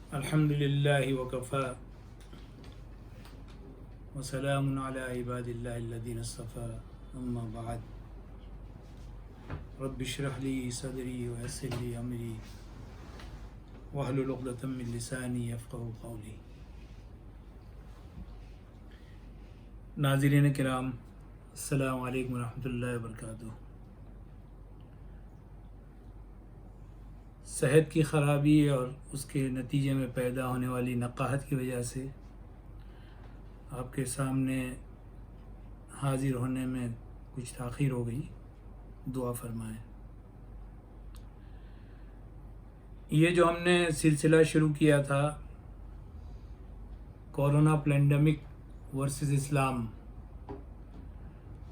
अल्हम्दुलिल्लाहि वकफ़ा वसलामुन अला इबादिल्लाहिल्लज़ीना इस्तफ़ा अम्मा बाद रब्बि इश्रह ली सदरी व यस्सिर ली अमरी वहलुल उक़दतम मिन लिसानी यफ़क़हू क़ौली। नाज़रीन किराम, अस्सलामु अलैकुम व रहमतुल्लाहि व बरकातुहू। सेहत की ख़राबी और उसके नतीजे में पैदा होने वाली नक़ाहत की वजह से आपके सामने हाज़िर होने में कुछ ताख़ीर हो गई, दुआ फरमाएं। ये जो हमने सिलसिला शुरू किया था कोरोना पेंडेमिक वर्सेस इस्लाम,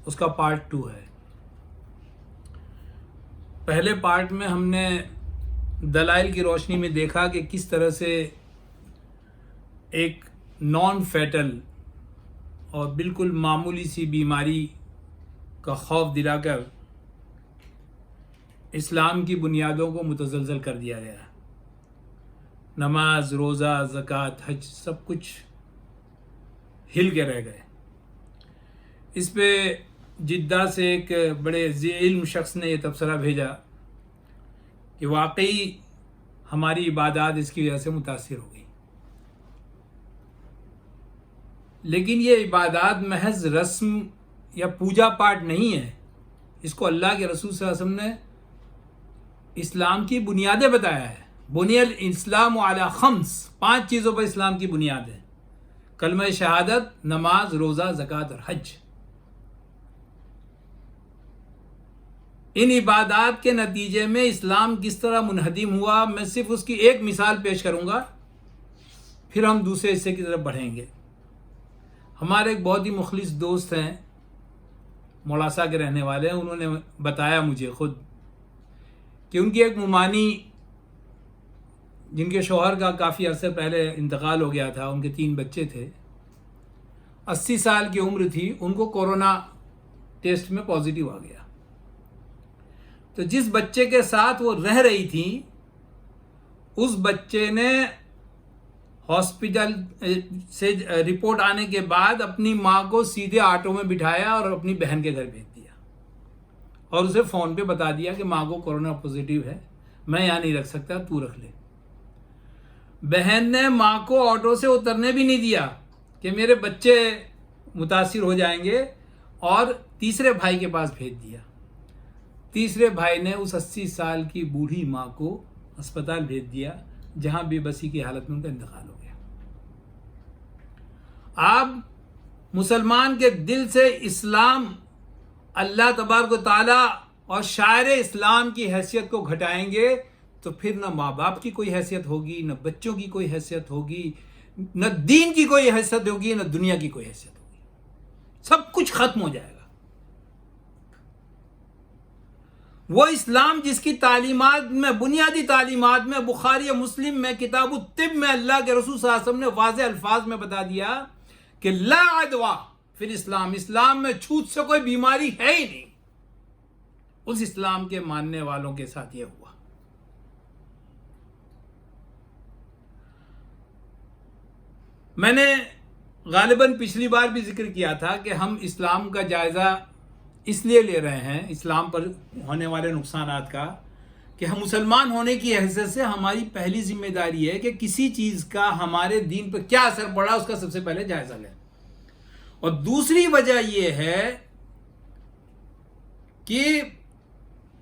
उसका पार्ट 2 है। पहले पार्ट में हमने दलाइल की रोशनी में देखा कि किस तरह से एक नॉन फैटल और बिल्कुल मामूली सी बीमारी का खौफ दिलाकर इस्लाम की बुनियादों को मुतज़लज़ल कर दिया गया। नमाज, रोज़ा, ज़कात, हज सब कुछ हिल के रह गए। इस पे जिद्दा से एक बड़े ज़ी-इल्म शख्स ने यह तबसरा भेजा कि वाकई हमारी इबादत इसकी वजह से मुतासिर हो गई। लेकिन ये इबादत महज रस्म या पूजा पाठ नहीं है। इसको अल्लाह के रसूल सल्लल्लाहु अलैहि वसल्लम ने इस्लाम की बुनियादें बताया है। बुनियल इस्लाम अला खम्स, 5 चीज़ों पर इस्लाम की बुनियाद है। कलमा शहादत, नमाज, रोज़ा, ज़कात और हज। इन इबादत के नतीजे में इस्लाम किस तरह मुनहदिम हुआ, मैं सिर्फ उसकी एक मिसाल पेश करूँगा, फिर हम दूसरे हिस्से की तरफ बढ़ेंगे। हमारे एक बहुत ही मुखलिस दोस्त हैं, मोलासा के रहने वाले हैं। उन्होंने बताया मुझे खुद कि उनकी एक मुमानी, जिनके शौहर का काफ़ी अरसे पहले इंतकाल हो गया था, उनके 3 बच्चे थे, 80 साल की उम्र थी, उनको कोरोना टेस्ट में पॉजिटिव आ गया। तो जिस बच्चे के साथ वो रह रही थी, उस बच्चे ने हॉस्पिटल से रिपोर्ट आने के बाद अपनी माँ को सीधे ऑटो में बिठाया और अपनी बहन के घर भेज दिया और उसे फ़ोन पे बता दिया कि माँ को कोरोना पॉजिटिव है, मैं यहाँ नहीं रख सकता, तू रख ले। बहन ने माँ को ऑटो से उतरने भी नहीं दिया कि मेरे बच्चे मुतासिर हो जाएंगे, और तीसरे भाई के पास भेज दिया। तीसरे भाई ने उस 80 साल की बूढ़ी माँ को अस्पताल भेज दिया, जहां बेबसी की हालत में उनका इंतकाल हो गया। आप मुसलमान के दिल से इस्लाम, अल्लाह तबारक व तआला और शायर इस्लाम की हैसियत को घटाएंगे तो फिर न माँ बाप की कोई हैसियत होगी, न बच्चों की कोई हैसियत होगी, न दीन की कोई हैसियत होगी, न दुनिया की कोई हैसियत होगी। सब कुछ खत्म हो जाएगा। वो इस्लाम जिसकी तालीमात में, बुनियादी तालीमात में, बुखारी मुस्लिम में, किताबु तिब में अल्लाह के रसूल सल्लल्लाहु अलैहि वसल्लम ने वाज़े अल्फाज में बता दिया कि ला अदवा फिर इस्लाम, इस्लाम में छूत से कोई बीमारी है ही नहीं। उस इस्लाम के मानने वालों के साथ ये हुआ। मैंने गालिबन पिछली बार भी जिक्र किया था कि हम इस्लाम का जायजा इसलिए ले रहे हैं, इस्लाम पर होने वाले नुकसानात का, कि हम मुसलमान होने की हैसियत से हमारी पहली जिम्मेदारी है कि किसी चीज़ का हमारे दीन पर क्या असर पड़ा उसका सबसे पहले जायजा लें। और दूसरी वजह यह है कि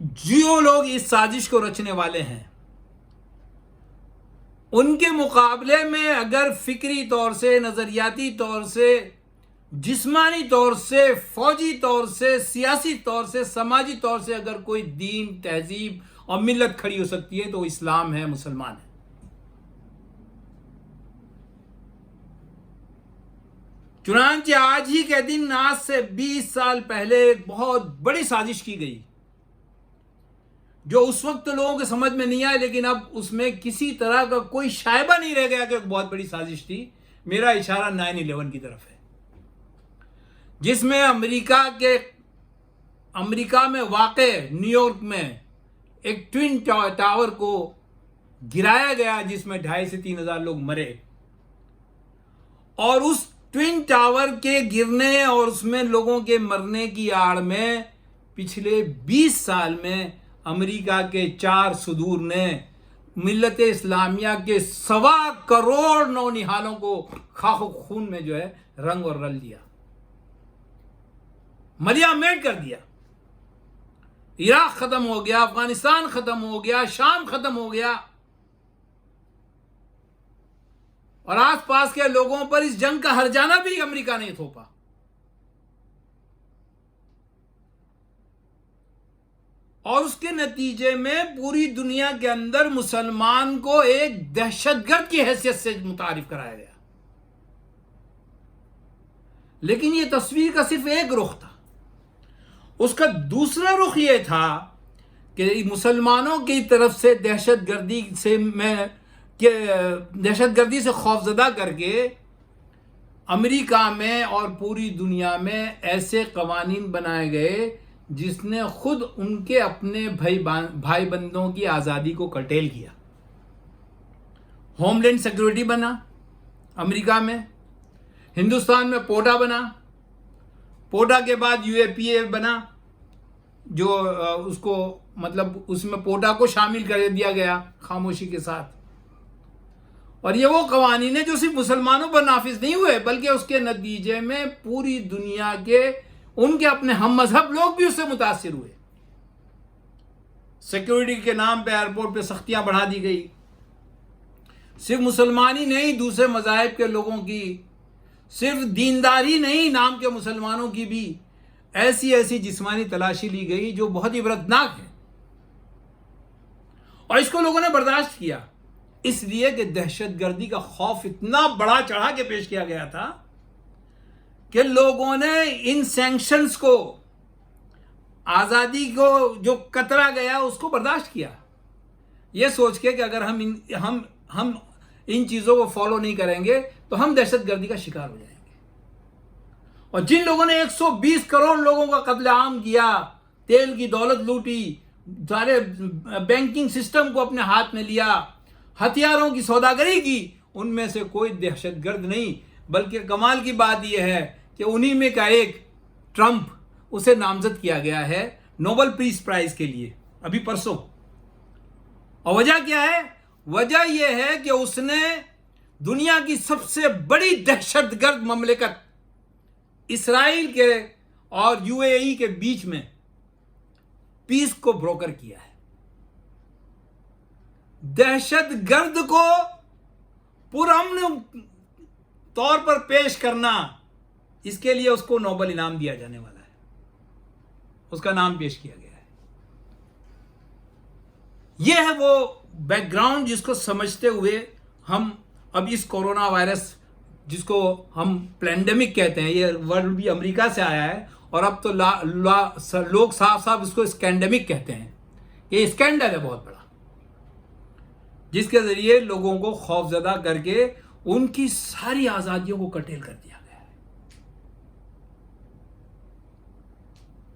जो लोग इस साजिश को रचने वाले हैं, उनके मुकाबले में अगर फिक्री तौर से, नजरियाती तौर से, जिस्मानी तौर से, फौजी तौर से, सियासी तौर से, समाजी तौर से अगर कोई दीन, तहजीब और मिल्लत खड़ी हो सकती है तो इस्लाम है, मुसलमान है। चुनांचे आज ही के दिन, आज से 20 साल पहले एक बहुत बड़ी साजिश की गई, जो उस वक्त लोगों के समझ में नहीं आया, लेकिन अब उसमें किसी तरह का कोई शायबा नहीं रह गया कि एक बहुत बड़ी साजिश थी। मेरा इशारा 9/11 की तरफ है, जिसमें अमेरिका में वाक़े न्यूयॉर्क में एक ट्विन टावर को गिराया गया जिसमें 2,500 से 3,000 लोग मरे, और उस ट्विन टावर के गिरने और उसमें लोगों के मरने की आड़ में पिछले 20 साल में अमेरिका के 4 सुदूर ने मिल्लत इस्लामिया के 1.25 करोड़ नौनिहालों को खाको खून में जो है रंग और रल दिया, मलियामेट कर दिया। इराक खत्म हो गया, अफगानिस्तान खत्म हो गया, शाम खत्म हो गया, और आसपास के लोगों पर इस जंग का हर्जाना भी अमेरिका ने थोपा। और उसके नतीजे में पूरी दुनिया के अंदर मुसलमान को एक दहशतगर्द की हैसियत से मुतारिफ कराया गया। लेकिन यह तस्वीर का सिर्फ एक रुख था। उसका दूसरा रुख यह था कि मुसलमानों की तरफ से दहशतगर्दी से खौफजदा करके अमेरिका में और पूरी दुनिया में ऐसे कवानीन बनाए गए जिसने खुद उनके अपने भाई बंदों की आज़ादी को कर्टेल किया। होमलैंड सिक्योरिटी बना अमेरिका में, हिंदुस्तान में पोटा बना, पोटा के बाद यूएपीए बना, जो उसको मतलब उसमें पोटा को शामिल कर दिया गया खामोशी के साथ। और ये वो कवानीन है जो सिर्फ मुसलमानों पर नाफिज नहीं हुए, बल्कि उसके नतीजे में पूरी दुनिया के उनके अपने हम मजहब लोग भी उससे मुतासिर हुए। सिक्योरिटी के नाम पे एयरपोर्ट पे सख्तियां बढ़ा दी गई। सिर्फ मुसलमान ही नहीं, दूसरे मजाहिब के लोगों की, सिर्फ दीनदारी नहीं, नाम के मुसलमानों की भी ऐसी ऐसी जिस्मानी तलाशी ली गई जो बहुत ही इबरतनाक है। और इसको लोगों ने बर्दाश्त किया, इसलिए कि दहशतगर्दी का खौफ इतना बड़ा चढ़ा के पेश किया गया था कि लोगों ने इन सैंक्शंस को, आज़ादी को जो कतरा गया उसको बर्दाश्त किया, ये सोच के कि अगर हम इन चीज़ों को फॉलो नहीं करेंगे तो हम दहशतगर्दी का शिकार हो जाएंगे। और जिन लोगों ने 120 करोड़ लोगों का कत्लेआम किया, तेल की दौलत लूटी, सारे बैंकिंग सिस्टम को अपने हाथ में लिया, हथियारों की सौदागरी की, उनमें से कोई दहशतगर्द नहीं। बल्कि कमाल की बात यह है कि उन्हीं में का एक ट्रंप, उसे नामजद किया गया है नोबेल पीस प्राइज के लिए अभी परसों। और वजह क्या है? वजह यह है कि उसने दुनिया की सबसे बड़ी दहशतगर्द ममलिकत इसराइल के और यूएई के बीच में पीस को ब्रोकर किया है। दहशतगर्द को पुरअमन तौर पर पेश करना, इसके लिए उसको नोबेल इनाम दिया जाने वाला है। उसका नाम पेश किया गया है। यह है वो बैकग्राउंड जिसको समझते हुए हम अब इस कोरोना वायरस, जिसको हम पैंडेमिक कहते हैं, ये वर्ड भी अमेरिका से आया है, और अब तो लोग साफ साफ इसको स्कैंडेमिक कहते हैं। ये स्कैंडल है बहुत बड़ा, जिसके जरिए लोगों को खौफजदा करके उनकी सारी आजादियों को कर्टेल कर दिया गया है।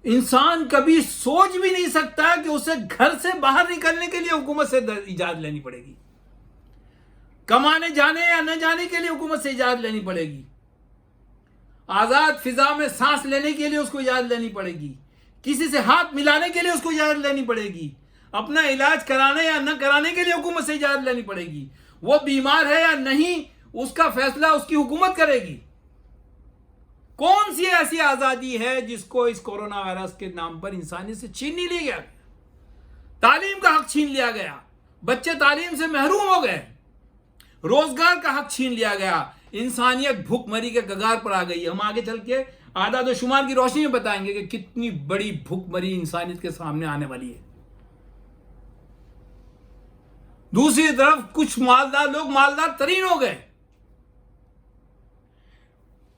इंसान कभी सोच भी नहीं सकता कि उसे घर से बाहर निकलने के लिए हुकूमत से इजाजत लेनी पड़ेगी, कमाने जाने या न जाने के लिए हुकूमत से इजाजत लेनी पड़ेगी, आजाद फिजा में सांस लेने के लिए उसको इजाजत लेनी पड़ेगी, किसी से हाथ मिलाने के लिए उसको इजाजत लेनी पड़ेगी, अपना इलाज कराने या न कराने के लिए हुकूमत से इजाजत लेनी पड़ेगी, वो बीमार है या नहीं उसका फैसला उसकी हुकूमत करेगी। कौन सी ऐसी आजादी है जिसको इस कोरोना वायरस के नाम पर इंसानियत से छीन नहीं लिया गया? तालीम का हक छीन लिया गया, बच्चे तालीम से महरूम हो गए, रोजगार का हक छीन लिया गया, इंसानियत भूखमरी के कगार पर आ गई। हम आगे चल के आदाद शुमार की रोशनी में बताएंगे कि कितनी बड़ी भूखमरी इंसानियत के सामने आने वाली है। दूसरी तरफ कुछ मालदार लोग मालदार तरीन हो गए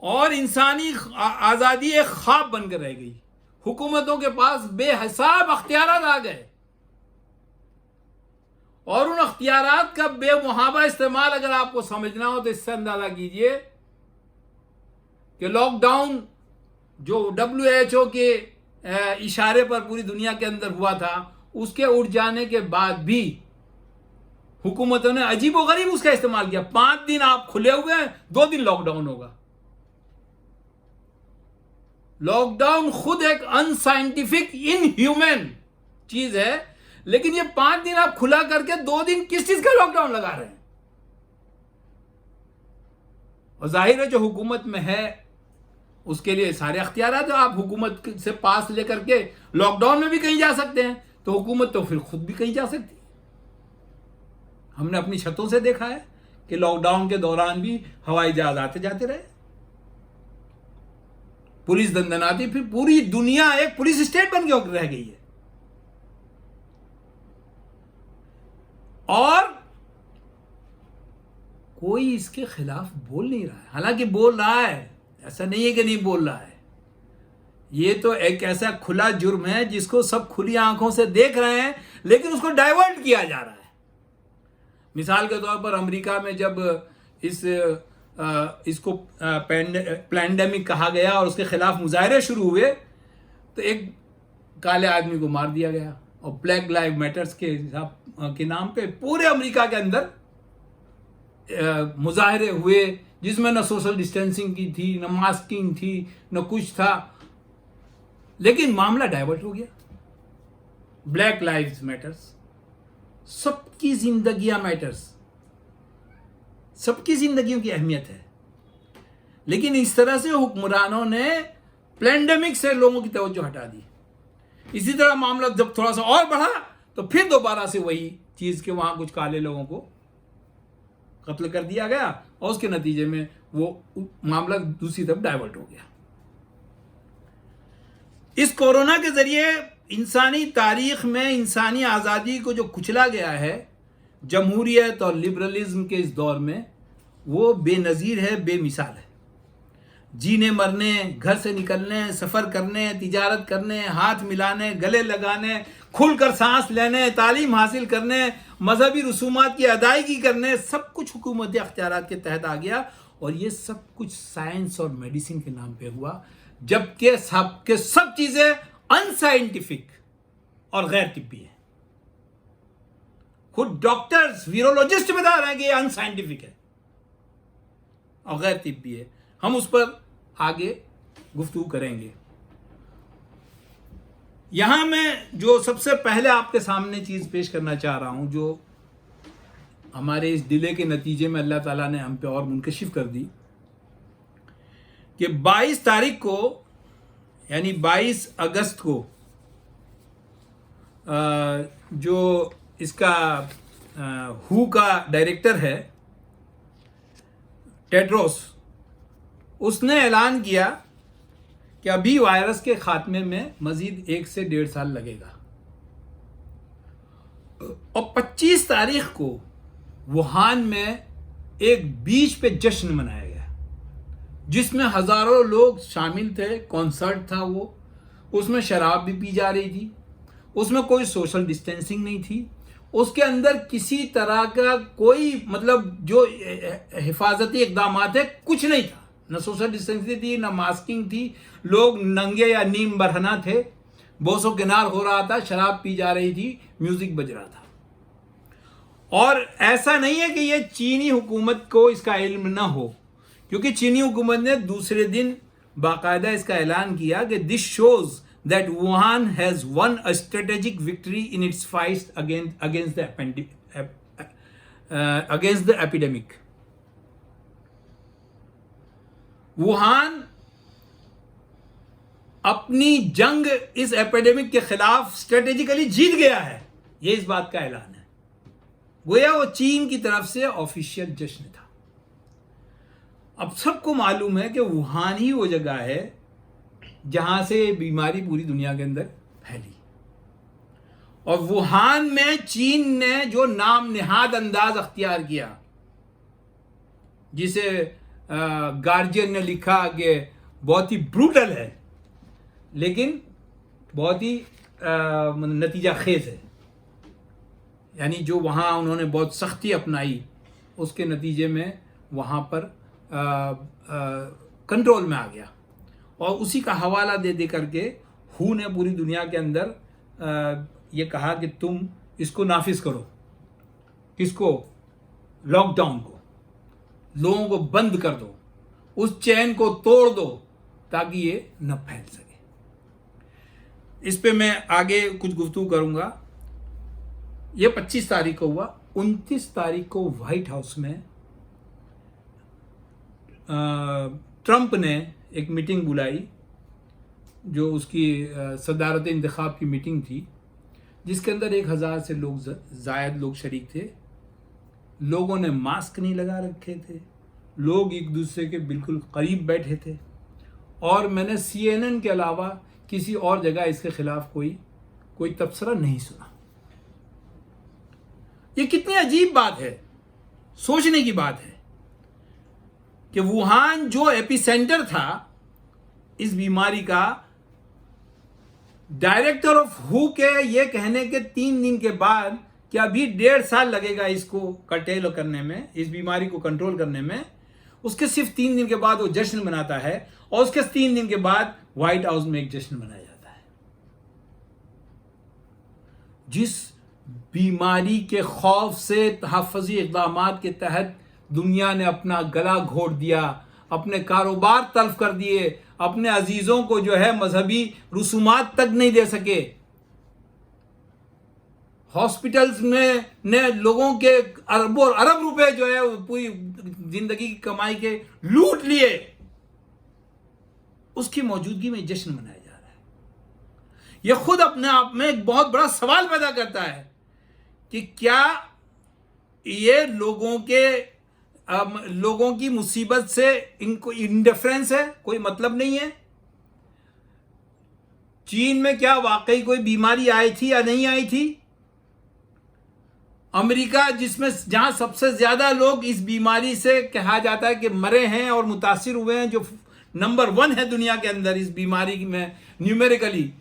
और इंसानी आजादी एक ख्वाब बनकर रह गई। हुकूमतों के पास बेहिसाब अख्तियारात आ गए और उन अख्तियारात का बेमुहाबा इस्तेमाल अगर आपको समझना हो तो इससे अंदाजा कीजिए कि लॉकडाउन जो WHO के इशारे पर पूरी दुनिया के अंदर हुआ था, उसके उठ जाने के बाद भी हुकूमतों ने अजीबोगरीब उसका इस्तेमाल किया। 5 दिन आप खुले हुए हैं, 2 दिन लॉकडाउन होगा। लॉकडाउन खुद एक अनसाइंटिफिक, इनह्यूमन चीज है, लेकिन ये 5 दिन आप खुला करके 2 दिन किस चीज का लॉकडाउन लगा रहे हैं? और जाहिर है जो हुकूमत में है उसके लिए सारे अख्तियार हैं, तो आप हुकूमत से पास लेकर के लॉकडाउन में भी कहीं जा सकते हैं, तो हुकूमत तो फिर खुद भी कहीं जा सकती है। हमने अपनी छतों से देखा है कि लॉकडाउन के दौरान भी हवाई जहाज आते जाते रहे, पुलिस दंदनाती, फिर पूरी दुनिया एक पुलिस स्टेट बन के रह गई है। और कोई इसके खिलाफ बोल नहीं रहा है, हालांकि बोल रहा है, ऐसा नहीं है कि नहीं बोल रहा है। ये तो एक ऐसा खुला जुर्म है जिसको सब खुली आंखों से देख रहे हैं, लेकिन उसको डाइवर्ट किया जा रहा है। मिसाल के तौर पर अमेरिका में जब इसको पैंडेमिक कहा गया और उसके खिलाफ मुजाहरे शुरू हुए, तो एक काले आदमी को मार दिया गया, और ब्लैक लाइव मैटर्स के नाम पे पूरे अमेरिका के अंदर मुजाहरे हुए, जिसमें न सोशल डिस्टेंसिंग की थी, न मास्किंग थी, न कुछ था, लेकिन मामला डाइवर्ट हो गया। ब्लैक लाइव्स मैटर्स, सबकी जिंदगियां मैटर्स, सबकी जिंदगियों की अहमियत है। लेकिन इस तरह से हुक्मरानों ने पैंडेमिक से लोगों की तवज्जो हटा दी। इसी तरह मामला जब थोड़ा सा और बढ़ा तो फिर दोबारा से वही चीज के वहां कुछ काले लोगों को कत्ल कर दिया गया, और उसके नतीजे में वो मामला दूसरी तरफ डाइवर्ट हो गया। इस कोरोना के जरिए इंसानी तारीख में इंसानी आज़ादी को जो कुचला गया है जमहूरियत और लिबरलिज्म के इस दौर में, वो बेनज़ीर है, बेमिसाल है। जीने मरने, घर से निकलने, सफ़र करने, तिजारत करने, हाथ मिलाने, गले लगाने, खुलकर सांस लेने, तालीम हासिल करने, मजहबी रसूमात की अदायगी करने, सब कुछ हुकूमती अख्तियारात के तहत आ गया। और ये सब कुछ साइंस और मेडिसिन के नाम पे हुआ, जबकि सब चीज़ें अनसाइंटिफिक और गैर तिब्बी है। खुद डॉक्टर्स, वीरोलॉजिस्ट बता रहे हैं कि ये अनसाइंटिफिक है और गैर तिब्बी है। हम उस पर आगे गुफ्तगू करेंगे। यहां मैं जो सबसे पहले आपके सामने चीज पेश करना चाह रहा हूं, जो हमारे इस डिले के नतीजे में अल्लाह ताला ने हम पे और मुनकशिफ कर दी, कि 22 तारीख को यानी 22 अगस्त को जो इसका हू का डायरेक्टर है टेड्रोस, उसने ऐलान किया कि अभी वायरस के खात्मे में मजीद 1 से 1.5 साल लगेगा। और 25 तारीख को वुहान में एक बीच पे जश्न मनाया गया, जिसमें हजारों लोग शामिल थे। कॉन्सर्ट था वो, उसमें शराब भी पी जा रही थी, उसमें कोई सोशल डिस्टेंसिंग नहीं थी, उसके अंदर किसी तरह का कोई मतलब जो हिफाजती इकदाम है कुछ नहीं था, न सोशल डिस्टेंसिंग थी, न मास्किंग थी। लोग नंगे या नीम बरहना थे, बोसो किनार हो रहा था, शराब पी जा रही थी, म्यूजिक बज रहा था। और ऐसा नहीं है कि ये चीनी हुकूमत को इसका इल्म ना हो, क्योंकि चीनी हुकूमत ने दूसरे दिन बाकायदा इसका ऐलान किया कि this shows that Wuhan has one a strategic victory in its fight against the epidemic. Wuhan अपनी जंग इस एपिडेमिक के खिलाफ स्ट्रेटेजिकली जीत गया है, यह इस बात का ऐलान है। गोया वो चीन की तरफ से ऑफिशियल जश्न था। अब सबको मालूम है कि वुहान ही वो जगह है जहां से बीमारी पूरी दुनिया के अंदर फैली, और वुहान में चीन ने जो नाम निहाद अंदाज अख्तियार किया, जिसे गार्जियन ने लिखा कि बहुत ही ब्रूटल है, लेकिन बहुत ही नतीजा खेज है। यानी जो वहाँ उन्होंने बहुत सख्ती अपनाई, उसके नतीजे में वहाँ पर कंट्रोल में आ गया। और उसी का हवाला दे दे करके हू ने पूरी दुनिया के अंदर ये कहा कि तुम इसको नाफिज करो, किसको? लॉकडाउन को। लोगों को बंद कर दो, उस चैन को तोड़ दो ताकि ये न फैल सके। इस पे मैं आगे कुछ गुफ्तगू करूंगा। ये 25 तारीख को हुआ। 29 तारीख को व्हाइट हाउस में ट्रंप ने एक मीटिंग बुलाई, जो उसकी सदारत इंतखाब की मीटिंग थी, जिसके अंदर 1000 से लोग जायद लोग शरीक थे। लोगों ने मास्क नहीं लगा रखे थे, लोग एक दूसरे के बिल्कुल करीब बैठे थे, और मैंने CNN के अलावा किसी और जगह इसके खिलाफ कोई तबसरा नहीं सुना। ये कितनी अजीब बात है, सोचने की बात है कि वुहान जो एपिसेंटर था इस बीमारी का, डायरेक्टर ऑफ हू के ये कहने के 3 दिन के बाद कि अभी 1.5 साल लगेगा इसको कर्टेल करने में, इस बीमारी को कंट्रोल करने में, उसके सिर्फ 3 दिन के बाद वो जश्न मनाता है, और उसके 3 दिन के बाद व्हाइट हाउस में एक जश्न मनाया जाता है। जिस बीमारी के खौफ से तहफ़्फ़ुज़ी इक़दामात के तहत दुनिया ने अपना गला घोट दिया, अपने कारोबार तल्फ कर दिए, अपने अजीज़ों को जो है मजहबी रसूमात तक नहीं दे सके, हॉस्पिटल्स में ने लोगों के अरबों अरब रुपए जो है पूरी जिंदगी की कमाई के लूट लिए, उसकी मौजूदगी में जश्न मनाया जा रहा है। यह खुद अपने आप में एक बहुत बड़ा सवाल पैदा करता है कि क्या ये लोगों की मुसीबत से इनको इंडिफरेंस है, कोई मतलब नहीं है? चीन में क्या वाकई कोई बीमारी आई थी या नहीं आई थी? अमेरिका, जहां सबसे ज्यादा लोग इस बीमारी से कहा जाता है कि मरे हैं और मुतासिर हुए हैं, जो नंबर 1 है दुनिया के अंदर इस बीमारी में न्यूमेरिकली,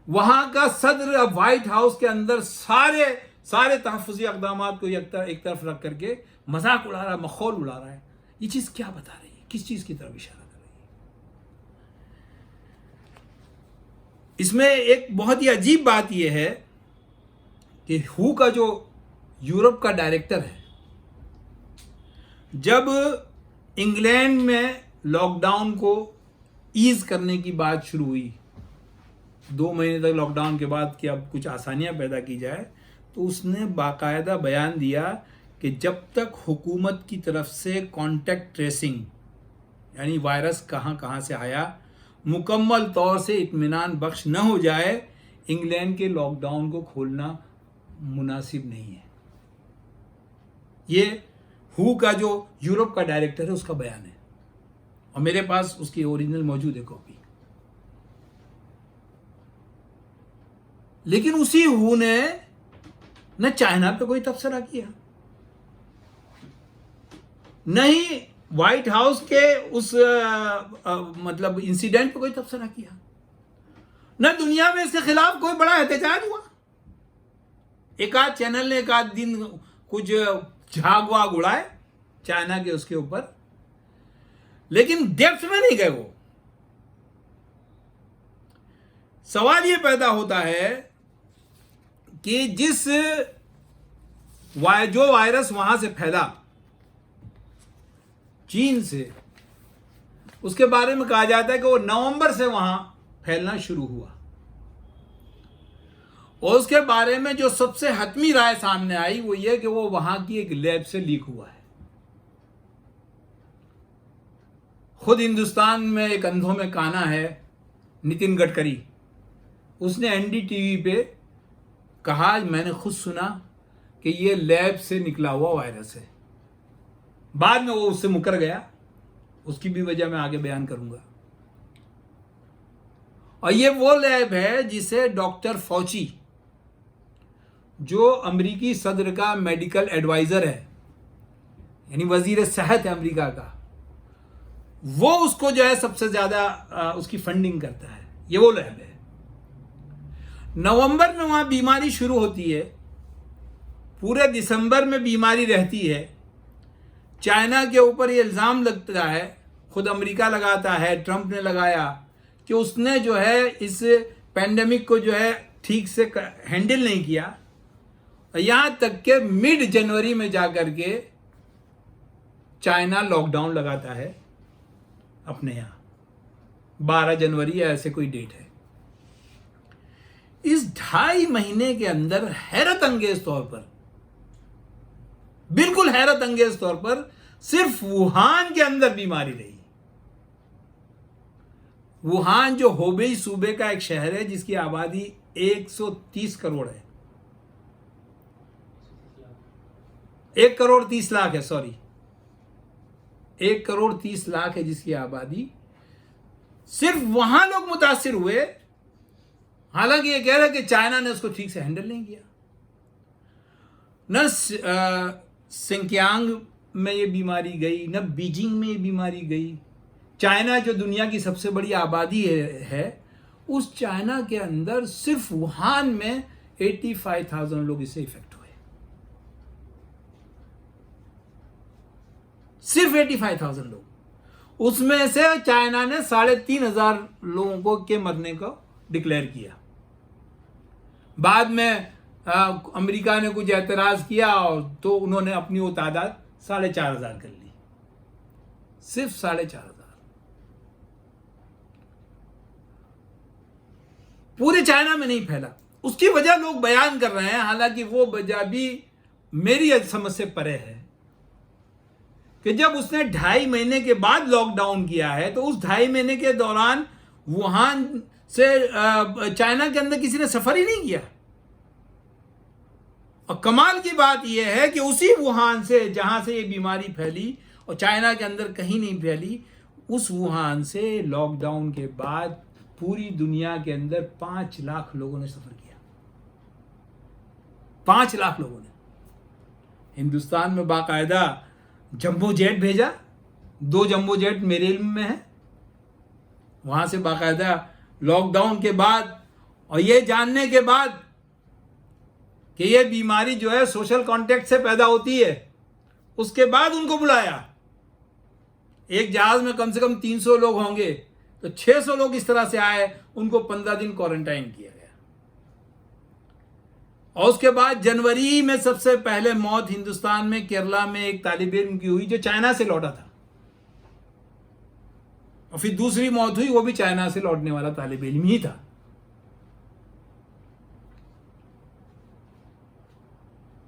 वहां का सदर व्हाइट हाउस के अंदर सारे तहफ़्फ़ुज़ी इक़दामात को एक तरफ रख करके मजाक उड़ा रहा है, मखौल उड़ा रहा है। ये चीज क्या बता रही है? किस चीज की तरफ इशारा कर रही है? इसमें एक बहुत ही अजीब बात यह है कि हू का जो यूरोप का डायरेक्टर है, जब इंग्लैंड में लॉकडाउन को ईज करने की बात शुरू हुई, 2 महीने तक लॉकडाउन के बाद कि अब कुछ आसानियां पैदा की जाए, तो उसने बाकायदा बयान दिया कि जब तक हुकूमत की तरफ से कॉन्टैक्ट ट्रेसिंग, यानी वायरस कहां से आया, मुकम्मल तौर से इत्मीनान बख्श न हो जाए, इंग्लैंड के लॉकडाउन को खोलना मुनासिब नहीं है। ये हू का जो यूरोप का डायरेक्टर है उसका बयान है, और मेरे पास उसकी ओरिजिनल मौजूद है कॉपी। लेकिन उसी हू ने न चाइना पे कोई तबसरा किया, नहीं व्हाइट हाउस के उस मतलब इंसिडेंट पे कोई तबसरा किया, न दुनिया में इसके खिलाफ कोई बड़ा एहतजाज हुआ। एक आध चैनल ने एक आध दिन कुछ झाग वाग उड़ाए चाइना के उसके ऊपर, लेकिन डेप्थ में नहीं गए वो। सवाल ये पैदा होता है कि जो वायरस वहां से फैला चीन से, उसके बारे में कहा जाता है कि वो नवंबर से वहां फैलना शुरू हुआ, और उसके बारे में जो सबसे हतमी राय सामने आई वो ये कि वो वहां की एक लैब से लीक हुआ है। खुद हिंदुस्तान में एक अंधों में काना है नितिन गडकरी, उसने NDTV पे कहा, मैंने खुद सुना कि ये लैब से निकला हुआ वायरस है। बाद में वो उससे मुकर गया, उसकी भी वजह मैं आगे बयान करूंगा। और ये वो लैब है जिसे डॉक्टर फौची, जो अमेरिकी सदर का मेडिकल एडवाइजर है, यानी वजीर सेहत है अमेरिका का, वो उसको जो है सबसे ज्यादा उसकी फंडिंग करता है। ये वो लैब है। नवंबर में वहां बीमारी शुरू होती है, पूरे दिसंबर में बीमारी रहती है। चाइना के ऊपर ये इल्ज़ाम लगता है, खुद अमेरिका लगाता है, ट्रंप ने लगाया, कि उसने जो है इस पेंडेमिक को जो है ठीक से हैंडल नहीं किया, यहां तक के मिड जनवरी में जाकर के चाइना लॉकडाउन लगाता है अपने यहां, 12 जनवरी या ऐसे कोई डेट है। इस 2.5 महीने के अंदर हैरत अंगेज तौर पर, बिल्कुल हैरत अंगेज तौर पर, सिर्फ वुहान के अंदर बीमारी रही। वुहान जो होबेई सूबे का एक शहर है जिसकी आबादी 130 करोड़ है, 1 करोड़ 30 लाख है, सॉरी 1 करोड़ 30 लाख है जिसकी आबादी, सिर्फ वहां लोग मुतासिर हुए। हालांकि ये कह रहे कि चाइना ने उसको ठीक से हैंडल नहीं किया। न सिंकियांग में ये बीमारी गई, न बीजिंग में ये बीमारी गई। चाइना जो दुनिया की सबसे बड़ी आबादी है, उस चाइना के अंदर सिर्फ वुहान में 85,000 लोग इससे इफेक्ट हुए, सिर्फ 85,000 लोग। उसमें से चाइना ने 3,500 लोगों को के मरने को डिक्लेयर किया। बाद में अमेरिका ने कुछ एतराज किया और तो उन्होंने अपनी वो तादाद 4,500 कर ली, सिर्फ 4,500। पूरे चाइना में नहीं फैला। उसकी वजह लोग बयान कर रहे हैं, हालांकि वो वजह भी मेरी समझ से परे है कि जब उसने 2.5 महीने के बाद लॉकडाउन किया है तो उस 2.5 महीने के दौरान वुहान से चाइना के अंदर किसी ने सफर ही नहीं किया। और कमाल की बात यह है कि उसी वुहान से जहां से ये बीमारी फैली और चाइना के अंदर कहीं नहीं फैली, उस वुहान से लॉकडाउन के बाद पूरी दुनिया के अंदर 5 लाख लोगों ने सफर किया, 5 लाख लोगों ने। हिंदुस्तान में बाकायदा जंबो जेट भेजा, 2 जंबो जेट मेरे इल्म में है, वहां से बाकायदा लॉकडाउन के बाद और ये जानने के बाद कि ये बीमारी जो है सोशल कांटेक्ट से पैदा होती है, उसके बाद उनको बुलाया। एक जहाज में कम से कम 300 लोग होंगे, तो 600 लोग इस तरह से आए, उनको 15 दिन क्वारंटाइन किया गया। और उसके बाद जनवरी में सबसे पहले मौत हिंदुस्तान में केरला में एक तालिब इल्म की हुई जो चाइना से लौटा था, और फिर दूसरी मौत हुई, वो भी चाइना से लौटने वाला तालिब इल्म ही था।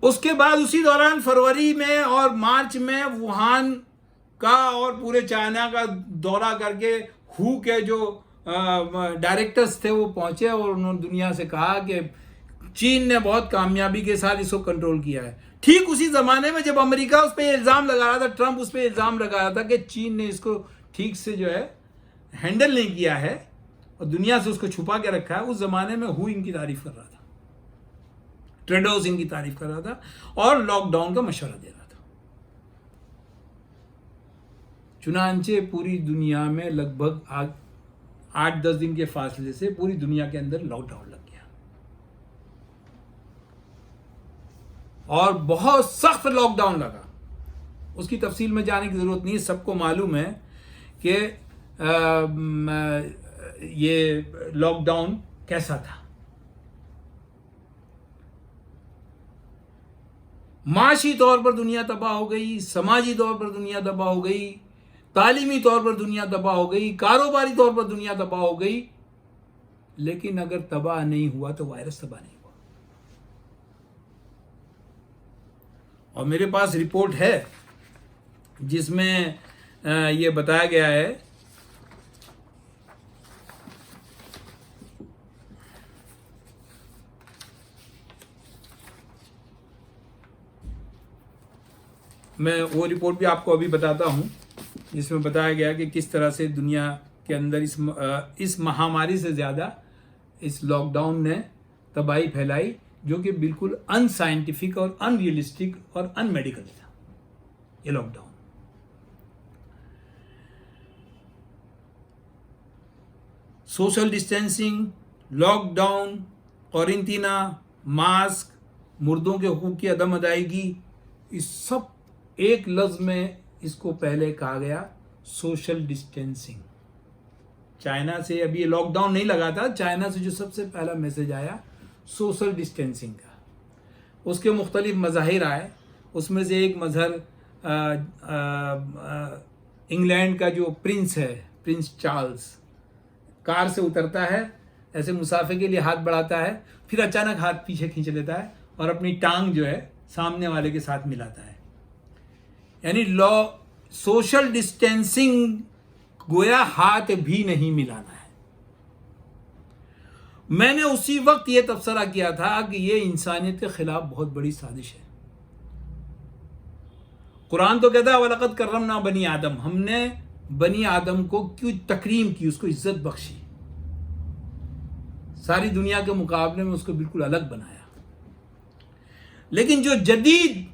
उसके बाद उसी दौरान फरवरी में और मार्च में वुहान का और पूरे चाइना का दौरा करके हू के जो डायरेक्टर्स थे वो पहुंचे और उन्होंने दुनिया से कहा कि चीन ने बहुत कामयाबी के साथ इसको कंट्रोल किया है। ठीक उसी जमाने में जब अमेरिका उस पर इल्जाम लगा रहा था, ट्रंप उस पर इल्जाम लगा रहा था कि चीन ने इसको ठीक से जो है हैंडल नहीं किया है और दुनिया से उसको छुपा के रखा है, उस जमाने में हू इनकी तारीफ कर रहा था, ट्रेडोस इनकी तारीफ कर रहा था और लॉकडाउन का मशवरा दे रहा था। चुनांचे पूरी दुनिया में लगभग 8-10 दिन के फासले से पूरी दुनिया के अंदर लॉकडाउन लग गया और बहुत सख्त लॉकडाउन लगा। उसकी तफसील में जाने की जरूरत नहीं, सबको मालूम है कि ये लॉकडाउन कैसा था। माशी तौर पर दुनिया तबाह हो गई, समाजी तौर पर दुनिया तबाह हो गई, तालीमी तौर पर दुनिया तबाह हो गई, कारोबारी तौर पर दुनिया तबाह हो गई। लेकिन अगर तबाह नहीं हुआ तो वायरस तबाह नहीं हुआ। और मेरे पास रिपोर्ट है जिसमें ये बताया गया है मैं वो रिपोर्ट भी आपको अभी बताता हूं, जिसमें बताया गया कि किस तरह से दुनिया के अंदर इस महामारी से ज़्यादा इस लॉकडाउन ने तबाही फैलाई, जो कि बिल्कुल अनसाइंटिफिक और अनरियलिस्टिक और अनमेडिकल था ये lockdown. Social distancing, lockdown, quarantine, mask, मुर्दों के हुकूक की अदम अदायगी, इस सब एक लफ्ज में इसको पहले कहा गया सोशल डिस्टेंसिंग। चाइना से अभी ये लॉकडाउन नहीं लगा था, चाइना से जो सबसे पहला मैसेज आया सोशल डिस्टेंसिंग का। उसके मुख्तलिफ मज़ाहिर आए। उसमें से एक मज़हर इंग्लैंड का जो प्रिंस है, प्रिंस चार्ल्स, कार से उतरता है, ऐसे मुसाफिर के लिए हाथ बढ़ाता है, फिर अचानक हाथ पीछे खींच लेता है और अपनी टांग जो है सामने वाले के साथ मिलाता है। यानी लॉ सोशल डिस्टेंसिंग, गोया हाथ भी नहीं मिलाना है। मैंने उसी वक्त यह तबसरा किया था कि यह इंसानियत के खिलाफ बहुत बड़ी साजिश है। कुरान तो कहता है वलक़द कर्रमना बनी आदम, हमने बनी आदम को क्यों तकरीम की, उसको इज्जत बख्शी, सारी दुनिया के मुकाबले में उसको बिल्कुल अलग बनाया। लेकिन जो जदीद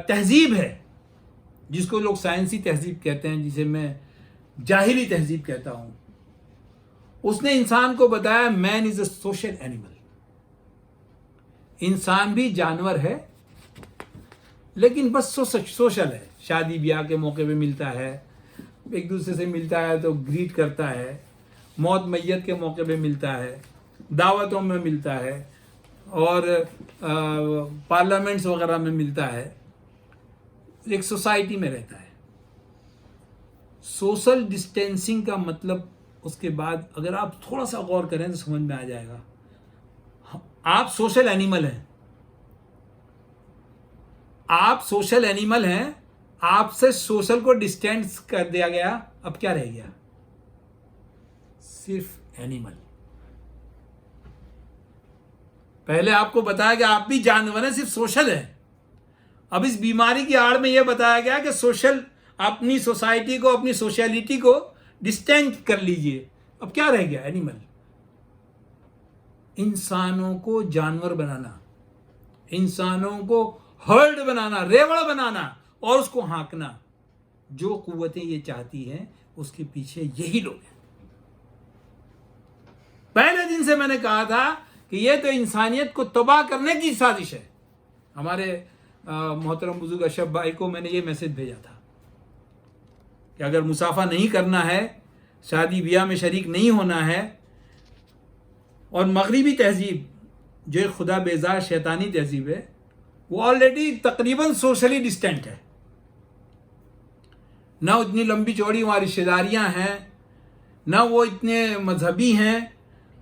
तहजीब है, जिसको लोग साइंसी तहजीब कहते हैं, जिसे मैं जाहिली तहजीब कहता हूं, उसने इंसान को बताया man is a social animal. इंसान भी जानवर है, लेकिन बस सोशल है। शादी ब्याह के मौके पे मिलता है, एक दूसरे से मिलता है तो ग्रीट करता है, मौत मैयत के मौके पे मिलता है, दावतों में मिलता है, और पार्लियामेंट्स वगैरह में मिलता है, एक सोसाइटी में रहता है। सोशल डिस्टेंसिंग का मतलब, उसके बाद अगर आप थोड़ा सा गौर करें तो समझ में आ जाएगा। आप सोशल एनिमल हैं, आप सोशल एनिमल हैं, आपसे सोशल को डिस्टेंस कर दिया गया, अब क्या रह गया? सिर्फ एनिमल। पहले आपको बताया गया आप भी जानवर हैं, सिर्फ सोशल है। अब इस बीमारी की आड़ में यह बताया गया कि सोशल, अपनी सोसाइटी को, अपनी सोशलिटी को डिस्टेंस कर लीजिए, अब क्या रह गया? एनिमल। इंसानों को जानवर बनाना, इंसानों को हर्ड बनाना, रेवड़ बनाना और उसको हाँकना, जो कुव्वतें ये चाहती हैं उसके पीछे यही लोग हैं। पहले दिन से मैंने कहा था कि ये तो इंसानियत को तबाह करने की साजिश है। हमारे मोहतरम बुजुर्ग अशरफ भाई को मैंने ये मैसेज भेजा था कि अगर मुसाफा नहीं करना है, शादी ब्याह में शरीक नहीं होना है, और मगरिबी तहजीब जो एक खुदा बेजार शैतानी तहजीब है, वो ऑलरेडी तकरीबन सोशली डिस्टेंट है। ना उतनी लंबी चौड़ी वहाँ रिश्तेदारियाँ हैं, ना वो इतने मजहबी हैं,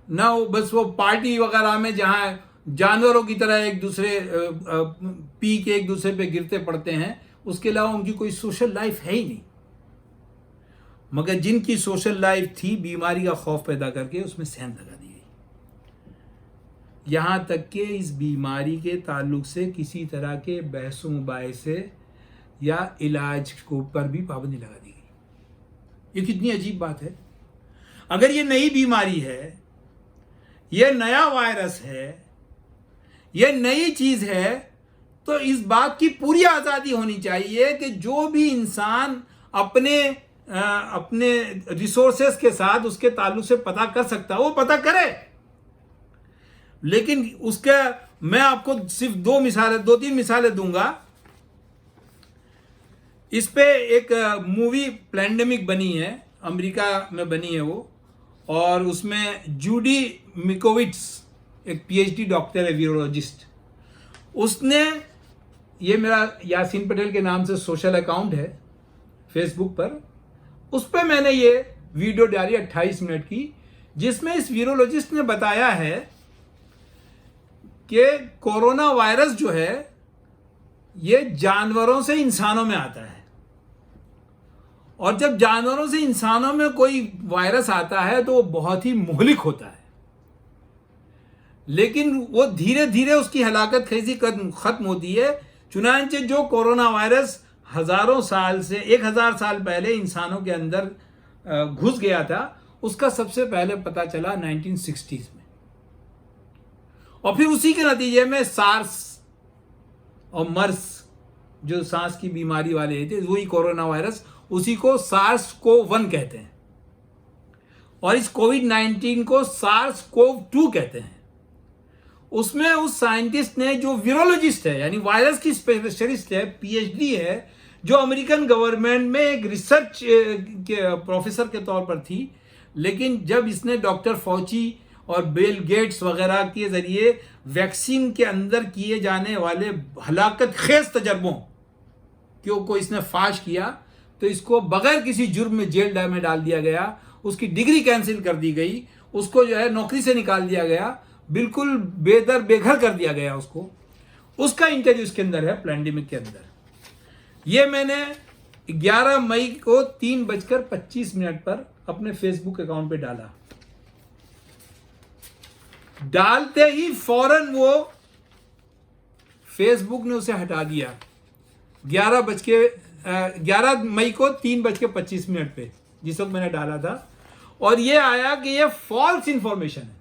ना वो बस वो पार्टी वगैरह में जहाँ जानवरों की तरह एक दूसरे पी के एक दूसरे पे गिरते पड़ते हैं, उसके अलावा उनकी कोई सोशल लाइफ है ही नहीं। मगर जिनकी सोशल लाइफ थी, बीमारी का खौफ पैदा करके उसमें सेंध लगा दी गई। यहाँ तक कि इस बीमारी के ताल्लुक से किसी तरह के बहस मुबाहिसे या इलाज को पर भी पाबंदी लगा दी गई। ये कितनी अजीब बात है। अगर ये नई बीमारी है, ये नया वायरस है, ये नई चीज है, तो इस बात की पूरी आज़ादी होनी चाहिए कि जो भी इंसान अपने रिसोर्सेस के साथ उसके ताल्लुक से पता कर सकता है वो पता करे। लेकिन उसका मैं आपको सिर्फ दो तीन मिसालें दूंगा। इस पे एक मूवी प्लैंडेमिक बनी है, अमेरिका में बनी है वो, और उसमें जूडी मिकोविट्स एक पीएचडी डॉक्टर है, वीरोलॉजिस्ट, उसने, ये मेरा यासीन पटेल के नाम से सोशल अकाउंट है फेसबुक पर, उस पर मैंने ये वीडियो डाली 28 मिनट की, जिसमें इस वीरोलॉजिस्ट ने बताया है कि कोरोना वायरस जो है ये जानवरों से इंसानों में आता है, और जब जानवरों से इंसानों में कोई वायरस आता है तो वो बहुत ही मुहलिक होता है, लेकिन वो धीरे धीरे उसकी हलाकत खेजी खत्म होती है। चुनांचे जो कोरोना वायरस हजारों साल से 1000 साल पहले इंसानों के अंदर घुस गया था, उसका सबसे पहले पता चला 1960s में, और फिर उसी के नतीजे में सार्स और मर्स जो सांस की बीमारी वाले थे, वही कोरोना वायरस, उसी को SARS-CoV-1 कहते हैं, और इस कोविड-19 को SARS-CoV-2 कहते हैं। उसमें उस साइंटिस्ट ने, जो वीरोलॉजिस्ट है यानी वायरस की स्पेशलिस्ट है, पीएचडी है, जो अमेरिकन गवर्नमेंट में एक रिसर्च के प्रोफेसर के तौर पर थी, लेकिन जब इसने डॉक्टर फौची और बिल गेट्स वगैरह के जरिए वैक्सीन के अंदर किए जाने वाले हलाकत खेज तजर्बों को इसने फाश किया, तो इसको बगैर किसी जुर्म में जेल में डाल दिया गया, उसकी डिग्री कैंसिल कर दी गई, उसको जो है नौकरी से निकाल दिया गया, बिल्कुल बेदर बेघर कर दिया गया उसको। उसका इंटरव्यू इसके अंदर है पैंडेमिक के अंदर। ये मैंने 11 मई को 3:25 पर अपने फेसबुक अकाउंट पे डाला। डालते ही फौरन वो फेसबुक ने उसे हटा दिया 11 मई को 3:25 पे, जिस वक्त मैंने डाला था। और ये आया कि ये फॉल्स इंफॉर्मेशन है।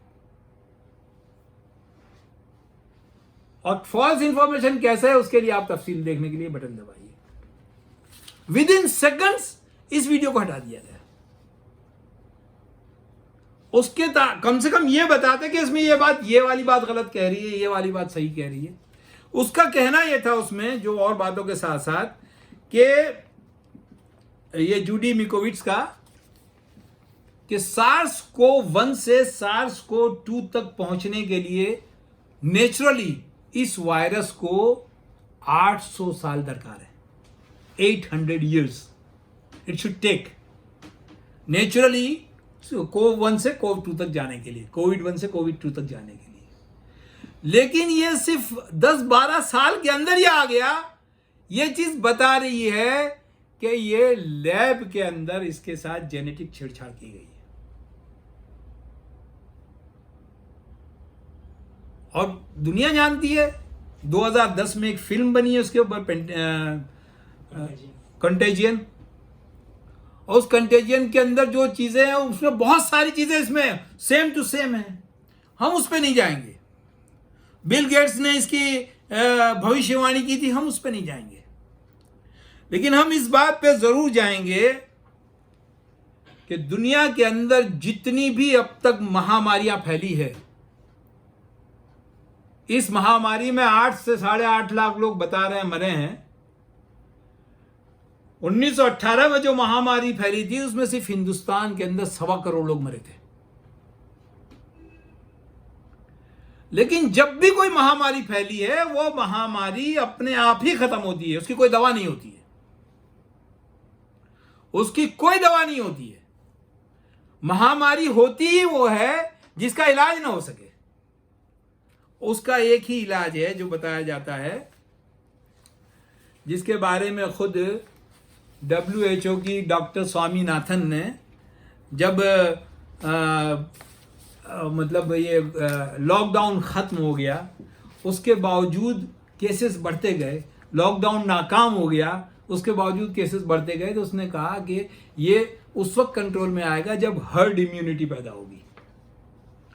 और फॉल्स इंफॉर्मेशन कैसा है उसके लिए आप तफसील देखने के लिए बटन दबाइए। विद इन सेकंड्स इस वीडियो को हटा दिया गया। उसके कम से कम ये बताते कि इसमें ये वाली बात गलत कह रही है, ये वाली बात सही कह रही है। उसका कहना यह था उसमें, जो और बातों के साथ साथ, कि ये जूडी मिकोविट्स का, कि SARS-CoV-1 से SARS-CoV-2 तक पहुंचने के लिए नेचुरली इस वायरस को 800 साल दरकार है। 800 years it should take naturally कोविड-1 से कोविड-2 तक जाने के लिए, कोविड-1 से कोविड-2 तक जाने के लिए। लेकिन ये सिर्फ 10-12 साल के अंदर ही आ गया। ये चीज बता रही है कि ये लैब के अंदर इसके साथ जेनेटिक छेड़छाड़ की गई है। और दुनिया जानती है, 2010 में एक फिल्म बनी है उसके ऊपर, कंटेजियन। और उस कंटेजियन के अंदर जो चीजें हैं उसमें बहुत सारी चीजें इसमें सेम टू सेम है। हम उस पर नहीं जाएंगे। बिल गेट्स ने इसकी भविष्यवाणी की थी, हम उस पर नहीं जाएंगे। लेकिन हम इस बात पे जरूर जाएंगे कि दुनिया के अंदर जितनी भी अब तक महामारियां फैली है, इस महामारी में 8 से 8.5 लाख लोग बता रहे हैं मरे हैं। 1918 में जो महामारी फैली थी उसमें सिर्फ हिंदुस्तान के अंदर 1.25 करोड़ लोग मरे थे। लेकिन जब भी कोई महामारी फैली है, वो महामारी अपने आप ही खत्म होती है, उसकी कोई दवा नहीं होती है। उसकी कोई दवा नहीं होती है। महामारी होती ही वो है जिसका इलाज ना हो सके। उसका एक ही इलाज है जो बताया जाता है, जिसके बारे में खुद WHO की डॉक्टर स्वामीनाथन ने, जब मतलब ये लॉकडाउन खत्म हो गया, उसके बावजूद केसेस बढ़ते गए, लॉकडाउन नाकाम हो गया, उसके बावजूद केसेस बढ़ते गए, तो उसने कहा कि ये उस वक्त कंट्रोल में आएगा जब हर्ड इम्यूनिटी पैदा होगी।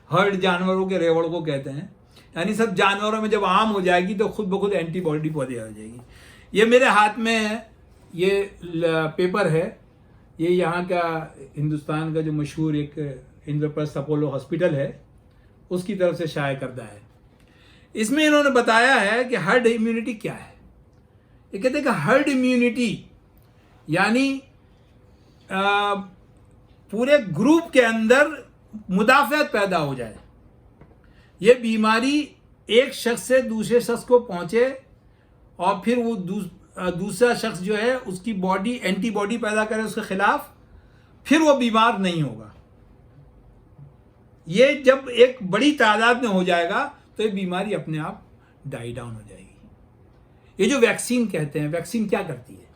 हर्ड जानवरों के रेवड़ को कहते हैं, यानी सब जानवरों में जब आम हो जाएगी तो खुद ब खुद एंटीबॉडी पैदा हो जाएगी। ये मेरे हाथ में ये पेपर है, ये यहाँ का हिंदुस्तान का जो मशहूर एक इंद्रप्रस्थ अपोलो हॉस्पिटल है उसकी तरफ से शाया करदा है। इसमें इन्होंने बताया है कि हर्ड इम्यूनिटी क्या है। ये कहते हैं कि हर्ड इम्यूनिटी यानी पूरे ग्रुप के अंदर मुदाफ़अत पैदा हो जाए। ये बीमारी एक शख्स से दूसरे शख्स को पहुंचे और फिर वो दूसरा शख्स जो है उसकी बॉडी एंटीबॉडी पैदा करे उसके खिलाफ, फिर वो बीमार नहीं होगा। ये जब एक बड़ी तादाद में हो जाएगा तो ये बीमारी अपने आप डाई डाउन हो जाएगी। ये जो वैक्सीन कहते हैं, वैक्सीन क्या करती है?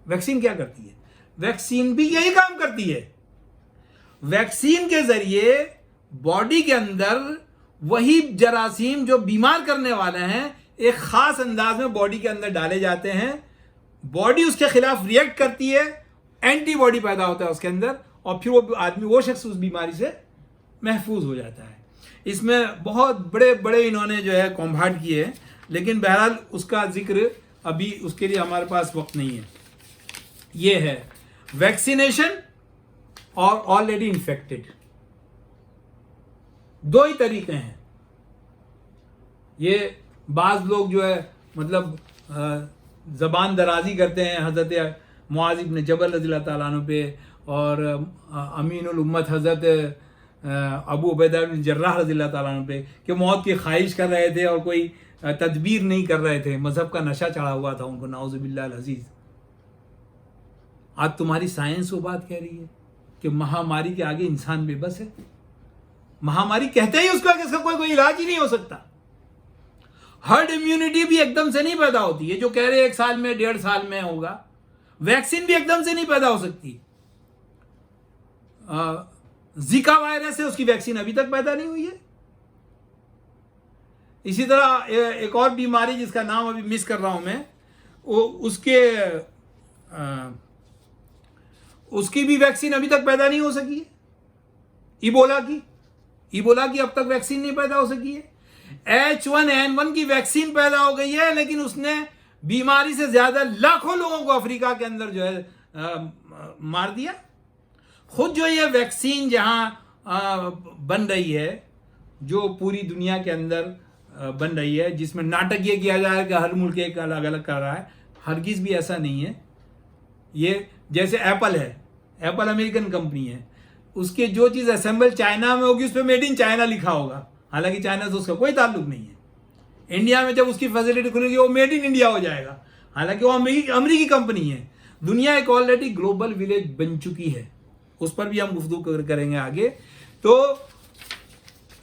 वैक्सीन क्या करती है? वैक्सीन भी यही काम करती है। वैक्सीन के जरिए बॉडी के अंदर वही जरासीम जो बीमार करने वाले हैं एक खास अंदाज में बॉडी के अंदर डाले जाते हैं। बॉडी उसके खिलाफ रिएक्ट करती है, एंटीबॉडी पैदा होता है उसके अंदर, और फिर वो आदमी, वो शख्स उस बीमारी से महफूज हो जाता है। इसमें बहुत बड़े बड़े इन्होंने जो है कौभाट किए हैं, लेकिन बहरहाल उसका जिक्र अभी उसके लिए हमारे पास वक्त नहीं है। ये है वैक्सीनेशन और ऑलरेडी इन्फेक्टेड, दो ही तरीके हैं। ये बाज लोग जो है मतलब ज़बान दराजी करते हैं हज़रत मुआज़ इब्न जबल रज़ियल्लाहु ताला अन्हु पे और अमीनुल उम्मत हज़रत अबू उबैदा बिन जर्राह रज़ियल्लाहु ताला अन्हु पे कि मौत की ख्वाहिश कर रहे थे और कोई तदबीर नहीं कर रहे थे, मजहब का नशा चढ़ा हुआ था उनको, नाउज़ुबिल्लाह अज़ीज़। आज तुम्हारी साइंस वो बात कह रही है कि महामारी के आगे इंसान बेबस है। महामारी कहते ही उसका इसका कोई इलाज ही नहीं हो सकता। हर्ड इम्यूनिटी भी एकदम से नहीं पैदा होती है, जो कह रहे 1 साल में 1.5 साल में होगा। वैक्सीन भी एकदम से नहीं पैदा हो सकती। जीका वायरस है, उसकी वैक्सीन अभी तक पैदा नहीं हुई है। इसी तरह एक और बीमारी जिसका नाम अभी मिस कर रहा हूं मैं, वो उसकी भी वैक्सीन अभी तक पैदा नहीं हो सकी है। इबोला की अब तक वैक्सीन नहीं पैदा हो सकी है। H1N1 की वैक्सीन पैदा हो गई है, लेकिन उसने बीमारी से ज्यादा लाखों लोगों को अफ्रीका के अंदर जो है मार दिया। खुद जो ये वैक्सीन जहां बन रही है, जो पूरी दुनिया के अंदर बन रही है, जिसमें नाटक ये किया जा रहा है कि हर मुल्क एक अलग अलग कर रहा है, हरगिज भी ऐसा नहीं है। ये जैसे एप्पल है, एप्पल अमेरिकन कंपनी है, उसके जो चीज़ असेंबल चाइना में होगी उस पर मेड इन चाइना लिखा होगा, हालांकि चाइना से उसका कोई ताल्लुक नहीं है। इंडिया में जब उसकी फैसिलिटी खुलेगी वो मेड इन इंडिया हो जाएगा, हालांकि वो अमेरिकी कंपनी है। दुनिया एक ऑलरेडी ग्लोबल विलेज बन चुकी है, उस पर भी हम गुफ्तगू करेंगे आगे। तो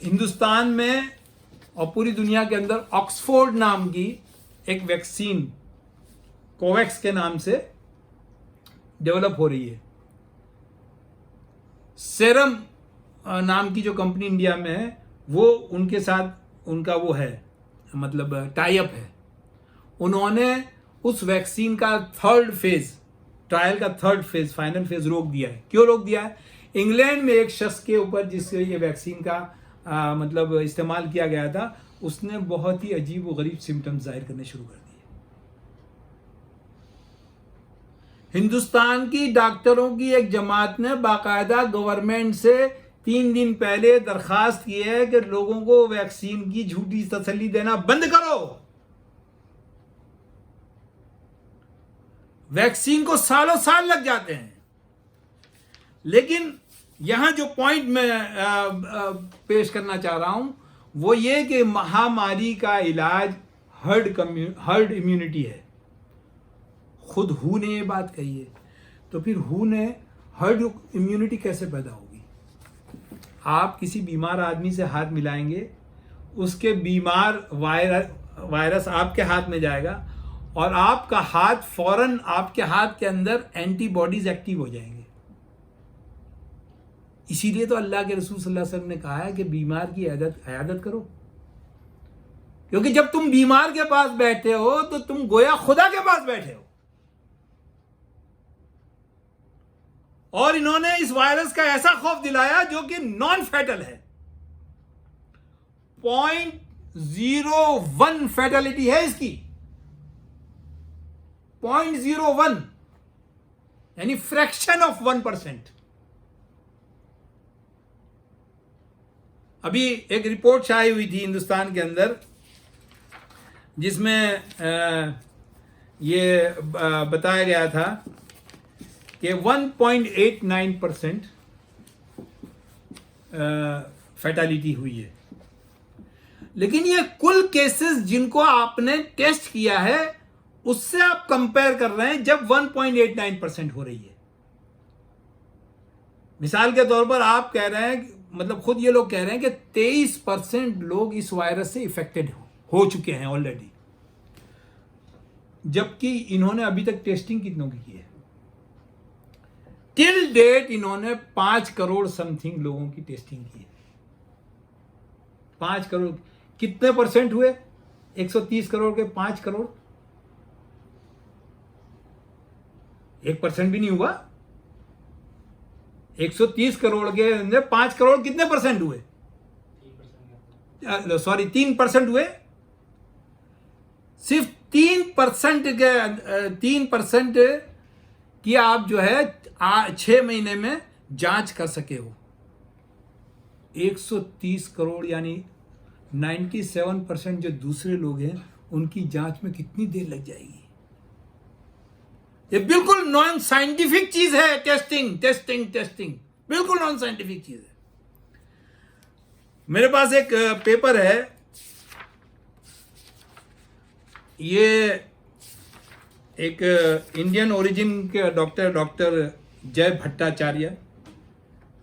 हिंदुस्तान में और पूरी दुनिया के अंदर ऑक्सफोर्ड नाम की एक वैक्सीन कोवैक्स के नाम से डेवलप हो रही है। सेरम नाम की जो कंपनी इंडिया में है, वो उनके साथ उनका वो है, मतलब टाई अप है। उन्होंने उस वैक्सीन का 3rd फेज, ट्रायल का 3rd फेज, फाइनल फेज रोक दिया है। क्यों रोक दिया है? इंग्लैंड में एक शख्स के ऊपर जिससे ये वैक्सीन का मतलब इस्तेमाल किया गया था, उसने बहुत ही अजीब व गरीब सिम्टम्स जाहिर करने शुरू कर दिए। हिंदुस्तान की डॉक्टरों की एक जमात ने बाकायदा गवर्नमेंट से 3 दिन पहले दरखास्त की है कि लोगों को वैक्सीन की झूठी तसल्ली देना बंद करो। वैक्सीन को सालों साल लग जाते हैं। लेकिन यहां जो पॉइंट मैं पेश करना चाह रहा हूं वो ये कि महामारी का इलाज हर्ड इम्यूनिटी है। खुद हू ने ये बात कही है, तो फिर हू ने हर्ड इम्यूनिटी कैसे पैदा होगी? आप किसी बीमार आदमी से हाथ मिलाएंगे, उसके बीमार वायरस आपके हाथ में जाएगा और आपका हाथ फौरन आपके हाथ के अंदर एंटीबॉडीज एक्टिव हो जाएंगे। इसीलिए तो अल्लाह के रसूल सल्लल्लाहु अलैहि वसल्लम ने कहा है कि बीमार की इयादत करो, क्योंकि जब तुम बीमार के पास बैठे हो तो तुम गोया खुदा के पास बैठे हो। और इन्होंने इस वायरस का ऐसा खौफ दिलाया जो कि नॉन फैटल है। 0.01 फैटेलिटी है इसकी, 0.01, यानी फ्रैक्शन ऑफ 1%। अभी एक रिपोर्ट छाई हुई थी हिंदुस्तान के अंदर, जिसमें ये बताया गया था कि 1.89% फैटालिटी हुई है। लेकिन ये कुल केसेस जिनको आपने टेस्ट किया है उससे आप कंपेयर कर रहे हैं जब 1.89% हो रही है। मिसाल के तौर पर आप कह रहे हैं, मतलब खुद ये लोग कह रहे हैं कि 23% लोग इस वायरस से इफेक्टेड हो चुके हैं ऑलरेडी, जबकि इन्होंने अभी तक टेस्टिंग कितनों की है? टिल डेट इन्होंने 5 करोड़ समथिंग लोगों की टेस्टिंग की है। 5 करोड़ कितने परसेंट हुए? 130 करोड़ के 5 करोड़, 1% भी नहीं हुआ। 130 करोड़ के अंदर 5 करोड़ कितने परसेंट हुए? सॉरी 3% हुए। सिर्फ 3% की आप जो है 6 महीने में जांच कर सके हो। 130 करोड़ यानी 97% जो दूसरे लोग हैं उनकी जांच में कितनी देर लग जाएगी? ये बिल्कुल नॉन साइंटिफिक चीज है। टेस्टिंग बिल्कुल नॉन साइंटिफिक चीज है। मेरे पास एक पेपर है, ये एक इंडियन ओरिजिन के डॉक्टर जय Bhattacharya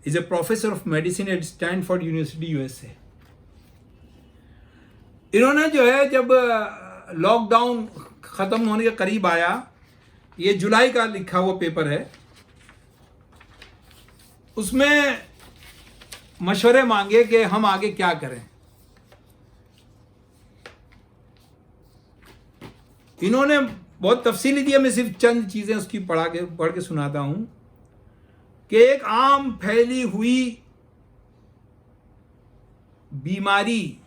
is a professor of medicine eight Stanford university USA. इन्होंने जो है जब लॉकडाउन खत्म होने के करीब आया, ये जुलाई का लिखा हुआ पेपर है, उसमें मशवरे मांगे कि हम आगे क्या करें। इन्होंने बहुत तफसीली दिया, मैं सिर्फ चंद चीजें उसकी पढ़ के सुनाता हूं कि एक आम फैली हुई बीमारी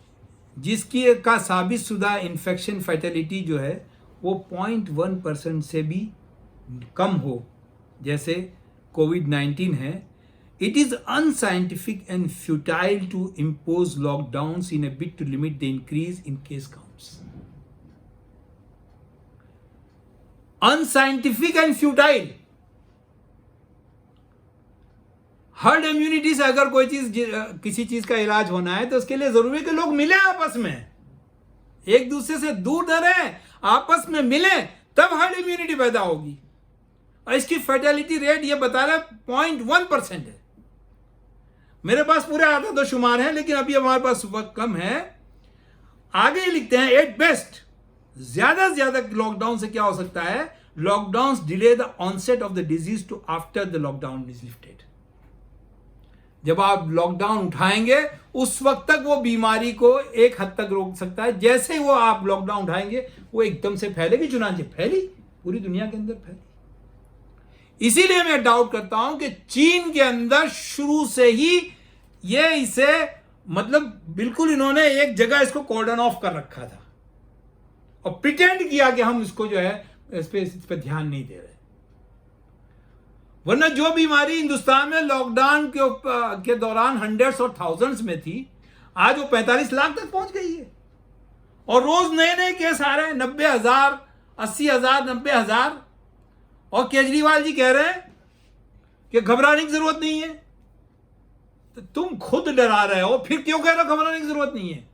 जिसकी का साबित शुदा इन्फेक्शन फैटेलिटी जो है वो 0.1% से भी कम हो, जैसे कोविड-19 है, it is unscientific and futile to impose lockdowns in a bid to limit the increase in case counts. Unscientific and futile. Herd immunity से अगर कोई चीज किसी चीज का इलाज होना है तो उसके लिए जरूरी है कि लोग मिले आपस में, एक दूसरे से दूर न रहें, आपस में मिले, तब हर्ड इम्यूनिटी पैदा होगी। और इसकी फर्टिलिटी रेट ये बता रहा है 0.1% है। मेरे पास पूरे आधा शुमार है, लेकिन अभी हमारे पास वक्त कम है। आगे ही लिखते हैं, एट बेस्ट ज्यादा से ज्यादा लॉकडाउन से क्या हो सकता है, lockdown delay the onset of the disease to after the lockdown is lifted. जब आप लॉकडाउन उठाएंगे उस वक्त तक वो बीमारी को एक हद तक रोक सकता है। जैसे ही वो आप लॉकडाउन उठाएंगे वो एकदम से फैलेगी, चुनाचे फैली, पूरी दुनिया के अंदर फैली। इसीलिए मैं डाउट करता हूं कि चीन के अंदर शुरू से ही ये इसे मतलब बिल्कुल इन्होंने एक जगह इसको कॉर्डन ऑफ कर रखा था और प्रिटेंड किया कि हम इसको जो है इस पे ध्यान नहीं दे रहे। वरना जो बीमारी हिंदुस्तान में लॉकडाउन के दौरान हंड्रेड्स और थाउजेंड्स में थी, आज वो 45 लाख तक पहुंच गई है और रोज नए नए केस आ रहे हैं, 90,000, 80,000, 90,000। और केजरीवाल जी कह रहे हैं कि घबराने की जरूरत नहीं है। तो तुम खुद डरा रहे हो, फिर क्यों कह रहे हो घबराने की जरूरत नहीं है?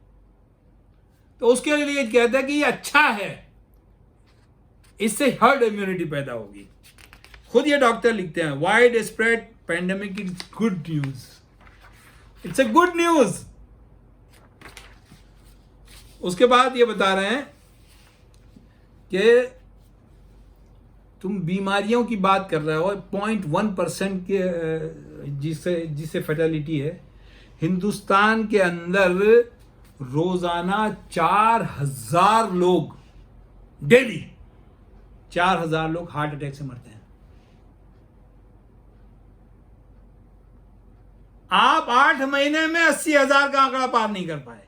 तो उसके लिए कहते हैं कि ये अच्छा है, इससे हर्ड इम्यूनिटी पैदा होगी। खुद ये डॉक्टर लिखते हैं, wide spread pandemic is good news, it's a good news. उसके बाद ये बता रहे हैं कि तुम बीमारियों की बात कर रहे हो, 0.1% के जिससे फर्टिलिटी है। हिंदुस्तान के अंदर रोजाना 4,000 लोग, डेली 4,000 लोग हार्ट अटैक से मरते हैं। आप 8 महीने में 80,000 का आंकड़ा पार नहीं कर पाए,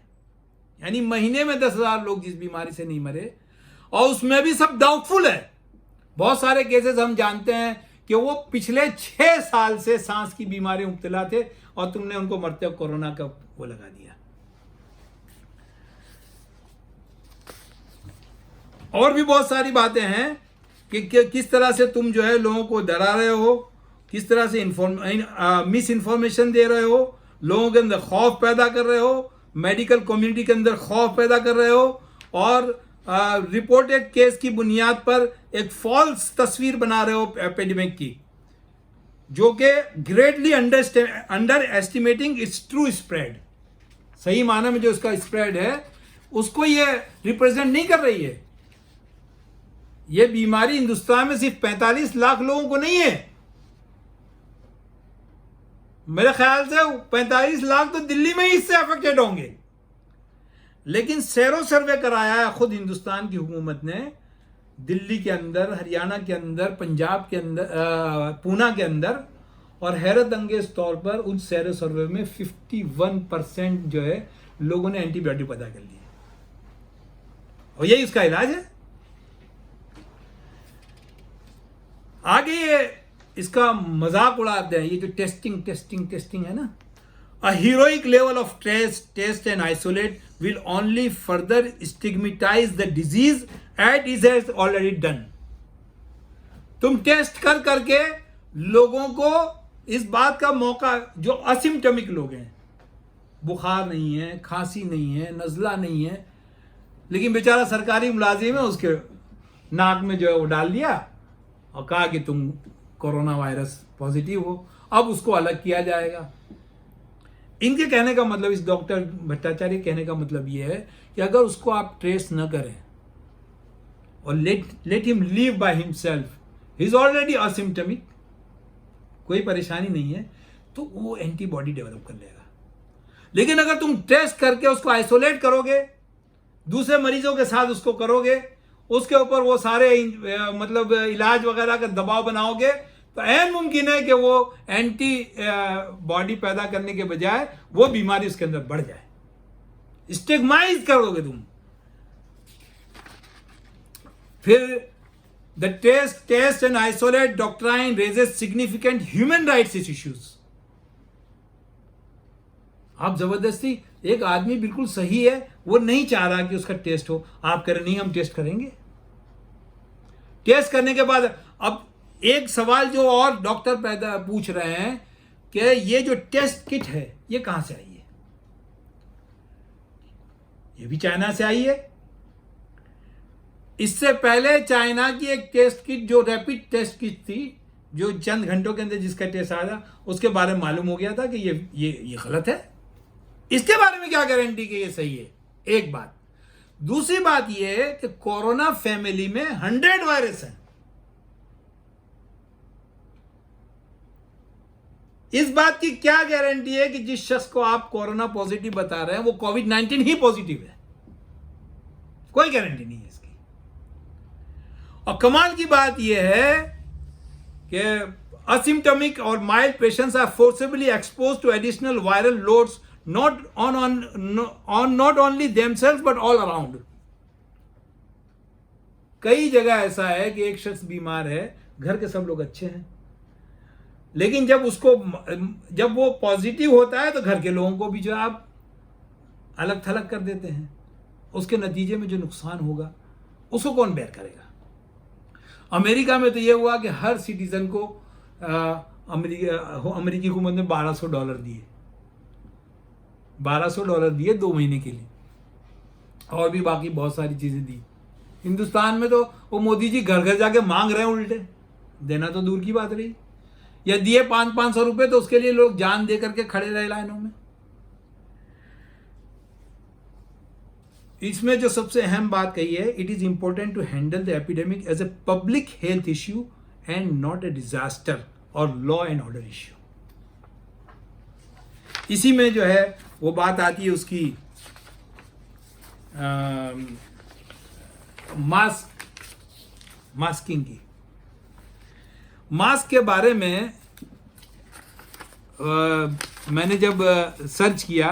यानी महीने में 10,000 लोग जिस बीमारी से नहीं मरे, और उसमें भी सब डाउटफुल है। बहुत सारे केसेस हम जानते हैं कि वो पिछले 6 साल से सांस की बीमारी मुब्तला थे और तुमने उनको मरते हुए कोरोना का वो लगा दिया। और भी बहुत सारी बातें हैं कि किस तरह से तुम जो है लोगों को डरा रहे हो, किस तरह से मिस इन्फॉर्मेशन दे रहे हो, लोगों के अंदर खौफ पैदा कर रहे हो, मेडिकल कम्युनिटी के अंदर खौफ पैदा कर रहे हो, और रिपोर्टेड केस की बुनियाद पर एक फॉल्स तस्वीर बना रहे हो एपिडेमिक की, जो कि greatly under estimating it's true spread. सही माना में जो इसका स्प्रेड है उसको ये रिप्रेजेंट नहीं कर रही है। ये बीमारी हिंदुस्तान में सिर्फ 45 लाख लोगों को नहीं है, मेरे ख्याल से 45 लाख तो दिल्ली में ही इससे अफेक्टेड होंगे। लेकिन सेरो सर्वे कराया है खुद हिंदुस्तान की हुकूमत ने, दिल्ली के अंदर, हरियाणा के अंदर, पंजाब के अंदर, पूना के अंदर, और हैरत अंगेज तौर पर उन सेरो सर्वे में 51% जो है लोगों ने एंटीबायोटिक पैदा कर लिए, और यही उसका इलाज है। आगे ये इसका मजाक उड़ाते हैं, ये जो टेस्टिंग है ना, a heroic level of test and isolate will only further stigmatize the disease as it has already done। तुम टेस्ट कर करके लोगों को इस बात का मौका, जो असिम्प्टोमिक लोग हैं, बुखार नहीं है, खांसी नहीं है, नज़ला नहीं है, लेकिन बेचारा सरकारी मुलाजिम है, उसके नाक में जो है वो डाल दिया और कहा कि तुम कोरोना वायरस पॉजिटिव हो, अब उसको अलग किया जाएगा। इनके कहने का मतलब, इस डॉक्टर भट्टाचार्य कहने का मतलब ये है कि अगर उसको आप ट्रेस न करें और let him leave by himself, he is already asymptomatic, कोई परेशानी नहीं है, तो वो एंटीबॉडी डेवलप कर लेगा। लेकिन अगर तुम टेस्ट करके उसको आइसोलेट करोगे, दूसरे मरीजों के साथ उसको करोगे, उसके ऊपर वो सारे मतलब इलाज वगैरह का दबाव बनाओगे, तो ऐन मुमकिन है कि वो एंटी बॉडी पैदा करने के बजाय वो बीमारी उसके अंदर बढ़ जाए। स्टिग्माइज कर दोगे तुम। फिर the test and isolate doctrine raises significant human rights issues. आप जबरदस्ती, एक आदमी बिल्कुल सही है, वो नहीं चाह रहा कि उसका टेस्ट हो, आप कह रहे नहीं हम टेस्ट करेंगे। टेस्ट करने के बाद अब एक सवाल जो और डॉक्टर पैदा पूछ रहे हैं कि ये जो टेस्ट किट है ये कहां से आई है? ये भी चाइना से आई है। इससे पहले चाइना की एक टेस्ट किट, जो रैपिड टेस्ट किट थी, जो चंद घंटों के अंदर जिसका टेस्ट आया, उसके बारे में मालूम हो गया था कि ये गलत है। इसके बारे में क्या गारंटी कि ये सही है? एक बात। दूसरी बात ये है कि कोरोना फैमिली में 100 वायरस हैं। इस बात की क्या गारंटी है कि जिस शख्स को आप कोरोना पॉजिटिव बता रहे हैं वो कोविड-19 ही पॉजिटिव है? कोई गारंटी नहीं है इसकी। और कमाल की बात यह है कि असिम्टोमिक और mild patients are forcibly expose to additional viral loads not not only themselves but all around। कई जगह ऐसा है कि एक शख्स बीमार है, घर के सब लोग अच्छे हैं, लेकिन जब वो पॉजिटिव होता है तो घर के लोगों को भी जो आप अलग थलग कर देते हैं। उसके नतीजे में जो नुकसान होगा उसको कौन बेयर करेगा? अमेरिका में तो ये हुआ कि हर सिटीजन को अमेरिकी हुकूमत ने $1200 दिए, $1200 दिए 2 महीने के लिए, और भी बाकी बहुत सारी चीजें दी। हिंदुस्तान में तो वो मोदी जी घर घर जाके मांग रहे हैं, उल्टे देना तो दूर की बात रही। या दिए 500-500 रुपए तो उसके लिए लोग जान दे करके खड़े रहे लाइनों में। इसमें जो सबसे अहम बात कही है, it is important to handle the epidemic as a public health issue and not a disaster और लॉ एंड ऑर्डर इश्यू। इसी में जो है वो बात आती है उसकी मास्किंग की। मास्क के बारे में मैंने जब सर्च किया,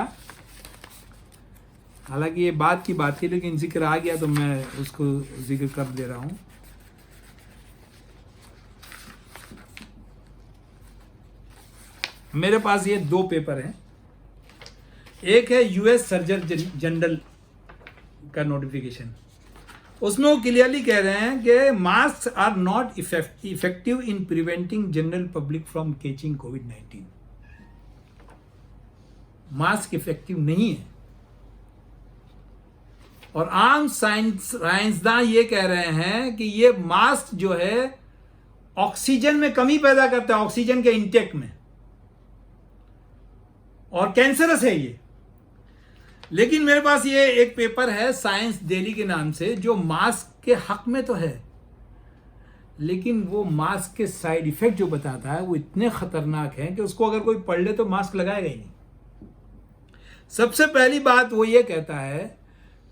हालांकि ये बात की बात थी लेकिन जिक्र आ गया तो मैं उसको जिक्र कर दे रहा हूं। मेरे पास ये 2 पेपर हैं। एक है यूएस सर्जन जनरल का नोटिफिकेशन, उसमें वो क्लियरली कह रहे हैं कि mask are not effective in preventing general public from catching कोविड-19। मास्क इफेक्टिव नहीं है। और आम साइंसदान ये कह रहे हैं कि ये मास्क जो है ऑक्सीजन में कमी पैदा करता है, ऑक्सीजन के इंटेक में, और कैंसरस है ये। लेकिन मेरे पास ये एक पेपर है साइंस डेली के नाम से, जो मास्क के हक में तो है, लेकिन वो मास्क के साइड इफेक्ट जो बताता है वो इतने खतरनाक हैं कि उसको अगर कोई पढ़ ले तो मास्क लगाएगा ही नहीं। सबसे पहली बात वो ये कहता है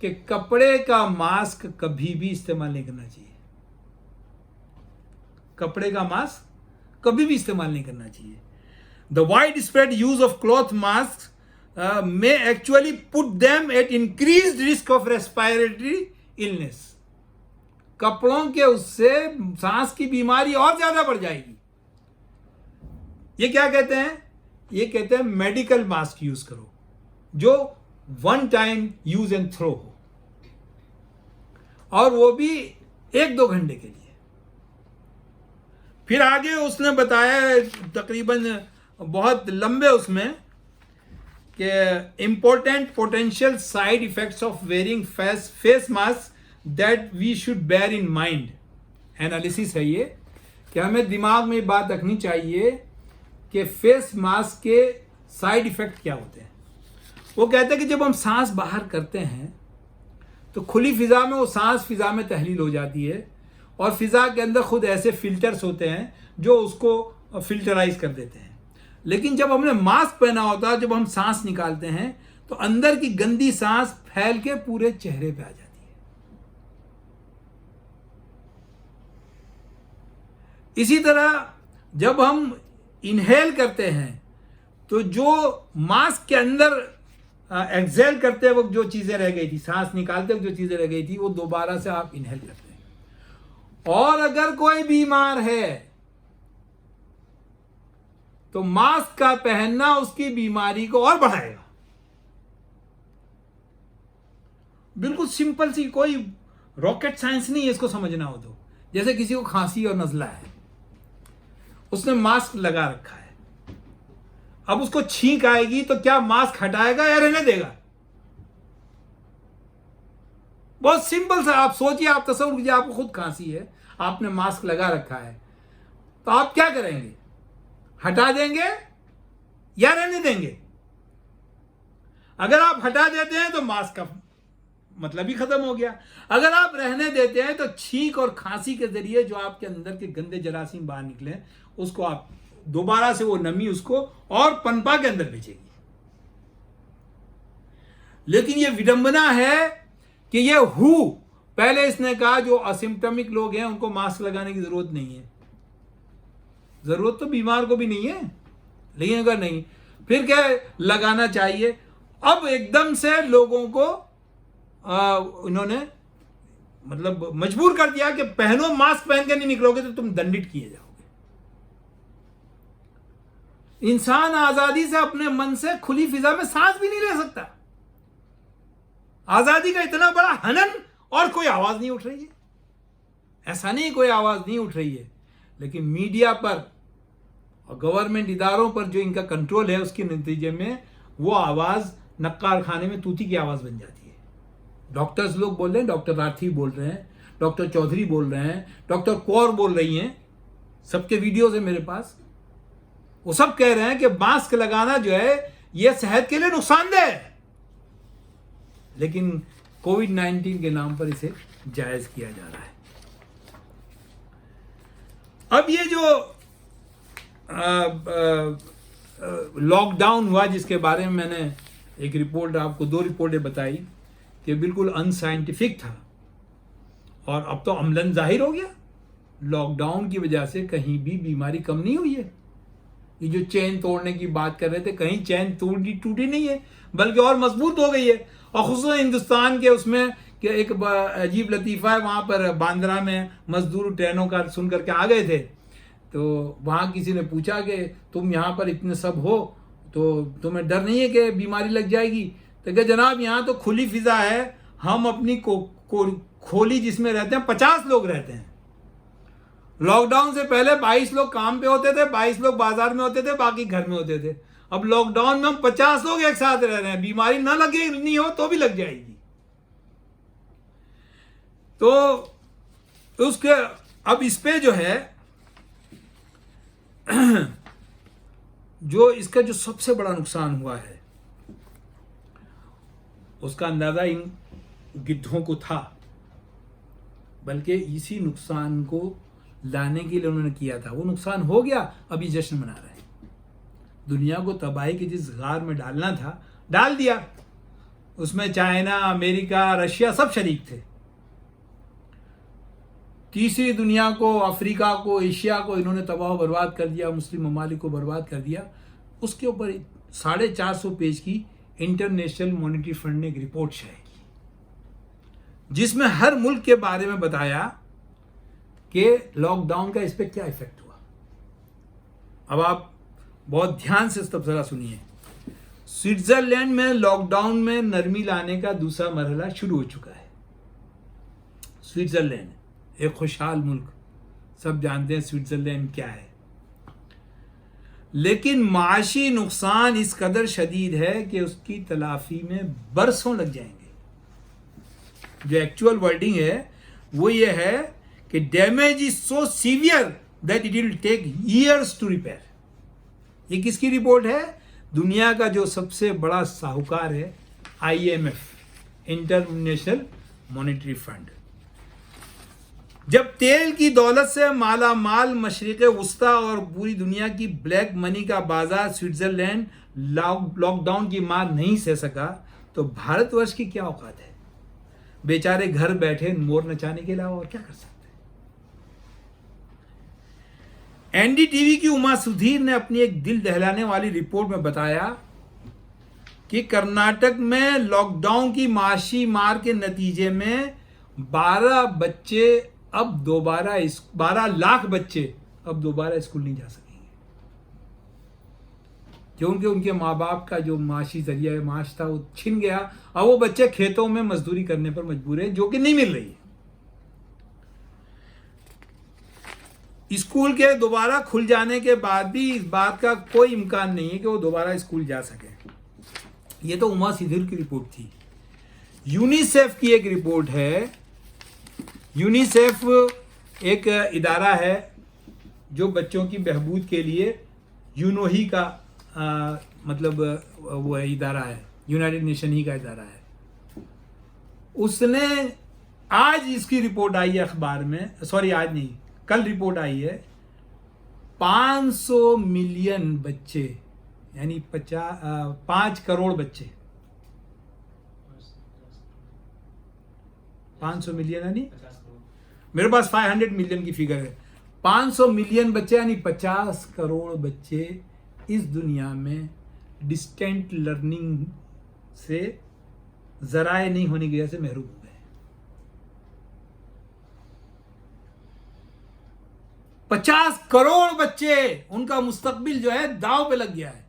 कि कपड़े का मास्क कभी भी इस्तेमाल नहीं करना चाहिए। कपड़े का मास्क कभी भी इस्तेमाल नहीं करना चाहिए। The widespread use of cloth masks may actually put them at increased risk of respiratory illness। कपड़ों के उससे सांस की बीमारी और ज्यादा बढ़ जाएगी। ये क्या कहते हैं? ये कहते हैं मेडिकल मास्क यूज करो जो 1 टाइम यूज एंड थ्रो हो, और वो भी 1-2 घंटे के लिए। फिर आगे उसने बताया तकरीबन बहुत लंबे उसमें कि important potential side effects of wearing face mask that we should bear in mind. Analysis है ये कि हमें दिमाग में बात रखनी चाहिए कि फेस मास्क के साइड इफेक्ट क्या होते हैं। वो कहते हैं कि जब हम सांस बाहर करते हैं तो खुली फिजा में वो सांस फिजा में तहलील हो जाती है और फिजा के अंदर खुद ऐसे फिल्टर्स होते हैं जो उसको फिल्टराइज कर देते हैं। लेकिन जब हमने मास्क पहना होता है, जब हम सांस निकालते हैं तो अंदर की गंदी सांस फैल के पूरे चेहरे पे आ जाती है। इसी तरह जब हम इनहेल करते हैं तो जो मास्क के अंदर एक्सहेल करते वक्त जो चीजें रह गई थी, सांस निकालते वक्त जो चीजें रह गई थी, वो दोबारा से आप इनहेल करते हैं। और अगर कोई बीमार है तो मास्क का पहनना उसकी बीमारी को और बढ़ाएगा। बिल्कुल सिंपल सी, कोई रॉकेट साइंस नहीं है इसको समझना हो तो। जैसे किसी को खांसी और नजला है, उसने मास्क लगा रखा है, अब उसको छींक आएगी तो क्या मास्क हटाएगा या रहने देगा? बहुत सिंपल सा, आप सोचिए, आप तसव्वुर कीजिए, आपको खुद खांसी है, आपने मास्क लगा रखा है, तो आप क्या करेंगे? हटा देंगे या रहने देंगे? अगर आप हटा देते हैं तो मास्क का मतलब ही खत्म हो गया। अगर आप रहने देते हैं तो छींक और खांसी के जरिए जो आपके अंदर के गंदे जरासीम बाहर निकले उसको आप दोबारा से वो नमी उसको और पनपा के अंदर भेजेगी। लेकिन ये विडंबना है कि ये पहले इसने कहा जो असिम्प्टोमिक लोग हैं उनको मास्क लगाने की जरूरत नहीं है। जरूरत तो बीमार को भी नहीं है, लेकिन अगर नहीं फिर क्या लगाना चाहिए। अब एकदम से लोगों को इन्होंने मतलब मजबूर कर दिया कि पहनो, मास्क पहन के नहीं निकलोगे तो तुम दंडित किए जाओगे। इंसान आजादी से अपने मन से खुली फिजा में सांस भी नहीं ले सकता। आजादी का इतना बड़ा हनन और कोई आवाज नहीं उठ रही है। ऐसा नहीं कोई आवाज नहीं उठ रही है, लेकिन मीडिया पर और गवर्नमेंट इदारों पर जो इनका कंट्रोल है उसके नतीजे में वो आवाज नक्कार खाने में तूती की आवाज बन जाती है। डॉक्टर्स लोग बोल रहे हैं, डॉक्टर राठी बोल रहे हैं, डॉक्टर चौधरी बोल रहे हैं, डॉक्टर कौर बोल रही हैं, सबके वीडियोज है मेरे पास। वो सब कह रहे हैं कि मास्क लगाना जो है ये सेहत के लिए नुकसानदेह है, लेकिन कोविड-19 के नाम पर इसे जायज किया जा रहा है। अब ये जो लॉकडाउन हुआ जिसके बारे में मैंने एक रिपोर्ट, आपको 2 रिपोर्टें बताई कि बिल्कुल अनसाइंटिफिक था, और अब तो अमलन जाहिर हो गया लॉकडाउन की वजह से कहीं भी बीमारी कम नहीं हुई है। ये जो चैन तोड़ने की बात कर रहे थे, कहीं चैन टूटी नहीं है, बल्कि और मजबूत हो गई है। और खुसूसन हिंदुस्तान के उसमें कि एक अजीब लतीफ़ा है, वहाँ पर बांद्रा में मजदूर ट्रेनों का सुन करके आ गए थे, तो वहाँ किसी ने पूछा कि तुम यहाँ पर इतने सब हो तो तुम्हें डर नहीं है कि बीमारी लग जाएगी? तो क्या जनाब, यहाँ तो खुली फिजा है, हम अपनी खोली जिसमें रहते हैं 50 लोग रहते हैं। लॉकडाउन से पहले 22 लोग काम पे होते थे, 22 लोग बाजार में होते थे, बाकी घर में होते थे। अब लॉकडाउन में हम 50 लोग एक साथ रह रहे हैं, बीमारी ना लगे नहीं हो तो भी लग जाएगी। तो उसके अब इस पे जो है जो इसका जो सबसे बड़ा नुकसान हुआ है उसका अंदाजा इन गिद्धों को था, बल्कि इसी नुकसान को लाने के लिए उन्होंने किया था। वो नुकसान हो गया, अभी जश्न मना रहे हैं। दुनिया को तबाही के जिस गार में डालना था डाल दिया, उसमें चाइना, अमेरिका, रशिया सब शरीक थे। तीसरी दुनिया को, अफ्रीका को, एशिया को इन्होंने तबाह बर्बाद कर दिया, मुस्लिम ममालिक को बर्बाद कर दिया। उसके ऊपर 450 पेज की इंटरनेशनल मॉनेटरी फंड ने एक रिपोर्ट शाये की, जिसमें हर मुल्क के बारे में बताया कि लॉकडाउन का इस पर क्या इफेक्ट हुआ। अब आप बहुत ध्यान से तबसरा सुनिए। स्विट्जरलैंड में लॉकडाउन में नरमी लाने का दूसरा मरहला शुरू हो चुका है। स्विट्जरलैंड एक खुशहाल मुल्क, सब जानते हैं स्विट्जरलैंड क्या है। लेकिन माशी नुकसान इस कदर शदीद है कि उसकी तलाफी में बरसों लग जाएंगे। जो एक्चुअल वर्डिंग है वो ये है कि damage is so severe that it will take years to repair. ये किसकी रिपोर्ट है? दुनिया का जो सबसे बड़ा साहूकार है IMF, इंटरनेशनल मॉनेटरी फंड। जब तेल की दौलत से माला माल मशरिक़ वस्ता और पूरी दुनिया की ब्लैक मनी का बाजार स्विट्जरलैंड लॉकडाउन की मार नहीं सह सका, तो भारतवर्ष की क्या औकात है? बेचारे घर बैठे मोर नचाने के अलावा और क्या कर सकते हैं। NDTV की उमा सुधीर ने अपनी एक दिल दहलाने वाली रिपोर्ट में बताया कि कर्नाटक में लॉकडाउन की माशी मार के नतीजे में 12 लाख बच्चे अब दोबारा स्कूल नहीं जा सकेंगे, क्योंकि उनके माँ बाप का जो माशी जरिया माश था वो छिन गया। अब वो बच्चे खेतों में मजदूरी करने पर मजबूर है, जो कि नहीं मिल रही है। स्कूल के दोबारा खुल जाने के बाद भी इस बात का कोई इम्कान नहीं है कि वो दोबारा स्कूल जा सके। ये तो उमा सुधीर की रिपोर्ट थी। यूनिसेफ की एक रिपोर्ट है। यूनिसेफ एक इदारा है जो बच्चों की बहबूद के लिए यूनो ही का मतलब वो है इदारा है, यूनाइटेड नेशन ही का इदारा है। उसने आज इसकी रिपोर्ट आई है अखबार में, सॉरी आज नहीं, कल रिपोर्ट आई है। 500 मिलियन बच्चे यानी 5 करोड़ बच्चे, 500 मिलियन यानी मेरे पास 500 मिलियन की फिगर है। 500 मिलियन बच्चे यानी 50 करोड़ बच्चे इस दुनिया में डिस्टेंट लर्निंग से जराए नहीं होने की वजह से महरूम हो गए। 50 करोड़ बच्चे, उनका मुस्तकबिल जो है दांव पे लग गया है,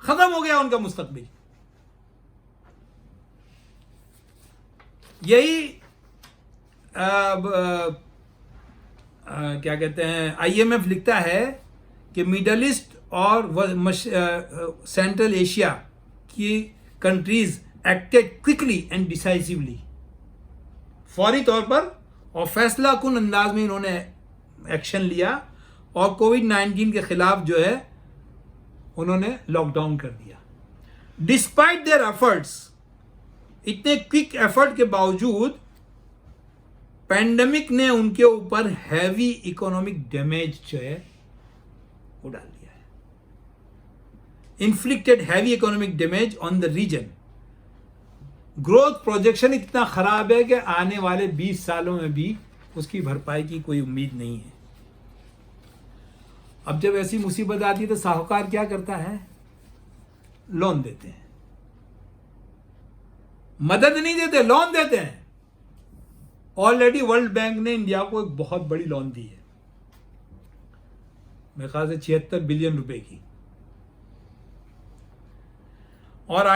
खत्म हो गया उनका मुस्तकबिल। यही क्या कहते हैं, IMF लिखता है कि मिडल ईस्ट और सेंट्रल एशिया की countries acted quickly and decisively, फौरी तौर पर और फैसला कुन अंदाज में इन्होंने एक्शन लिया और कोविड-19 के खिलाफ जो है उन्होंने लॉकडाउन कर दिया। डिस्पाइट देयर एफर्ट्स, इतने क्विक एफर्ट के बावजूद पैंडेमिक ने उनके ऊपर हैवी इकोनॉमिक डैमेज जो है वो डाल दिया है। Inflicted heavy economic damage on the region. Growth projection इतना खराब है कि आने वाले 20 सालों में भी उसकी भरपाई की कोई उम्मीद नहीं है। अब जब ऐसी मुसीबत आती है तो साहूकार क्या करता है? लोन देते हैं, मदद नहीं देते, लोन देते हैं। ऑलरेडी वर्ल्ड बैंक ने इंडिया को एक बहुत बड़ी लोन दी है, मेरे ख्याल से 76 बिलियन रुपए की। और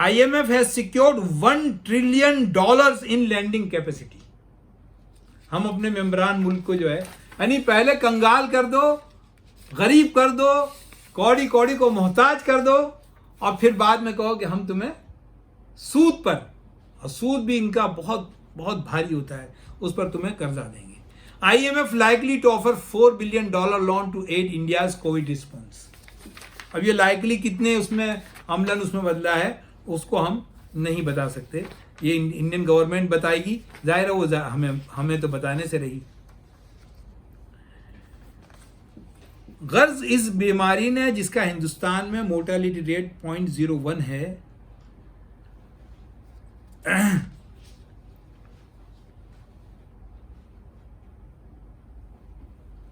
IMF has secured $1 trillion in lending capacity। हम अपने मेंबरान मुल्क को जो है यानी पहले कंगाल कर दो, गरीब कर दो, कौड़ी कौड़ी को मोहताज कर दो और फिर बाद में कहो कि हम तुम्हें सूद पर, और सूद भी इनका बहुत बहुत भारी होता है, उस पर तुम्हें कर्जा देंगे। IMF likely to offer $4 billion loan to aid India's COVID response। अब ये लाइकली कितने उसमें अमलन उसमें बदला है उसको हम नहीं बता सकते, ये इंडियन गवर्नमेंट बताएगी, जाहिर है वो हमें तो बताने से रही। गर्ज इस बीमारी ने जिसका हिंदुस्तान में मोर्टेलिटी रेट 0.01 है,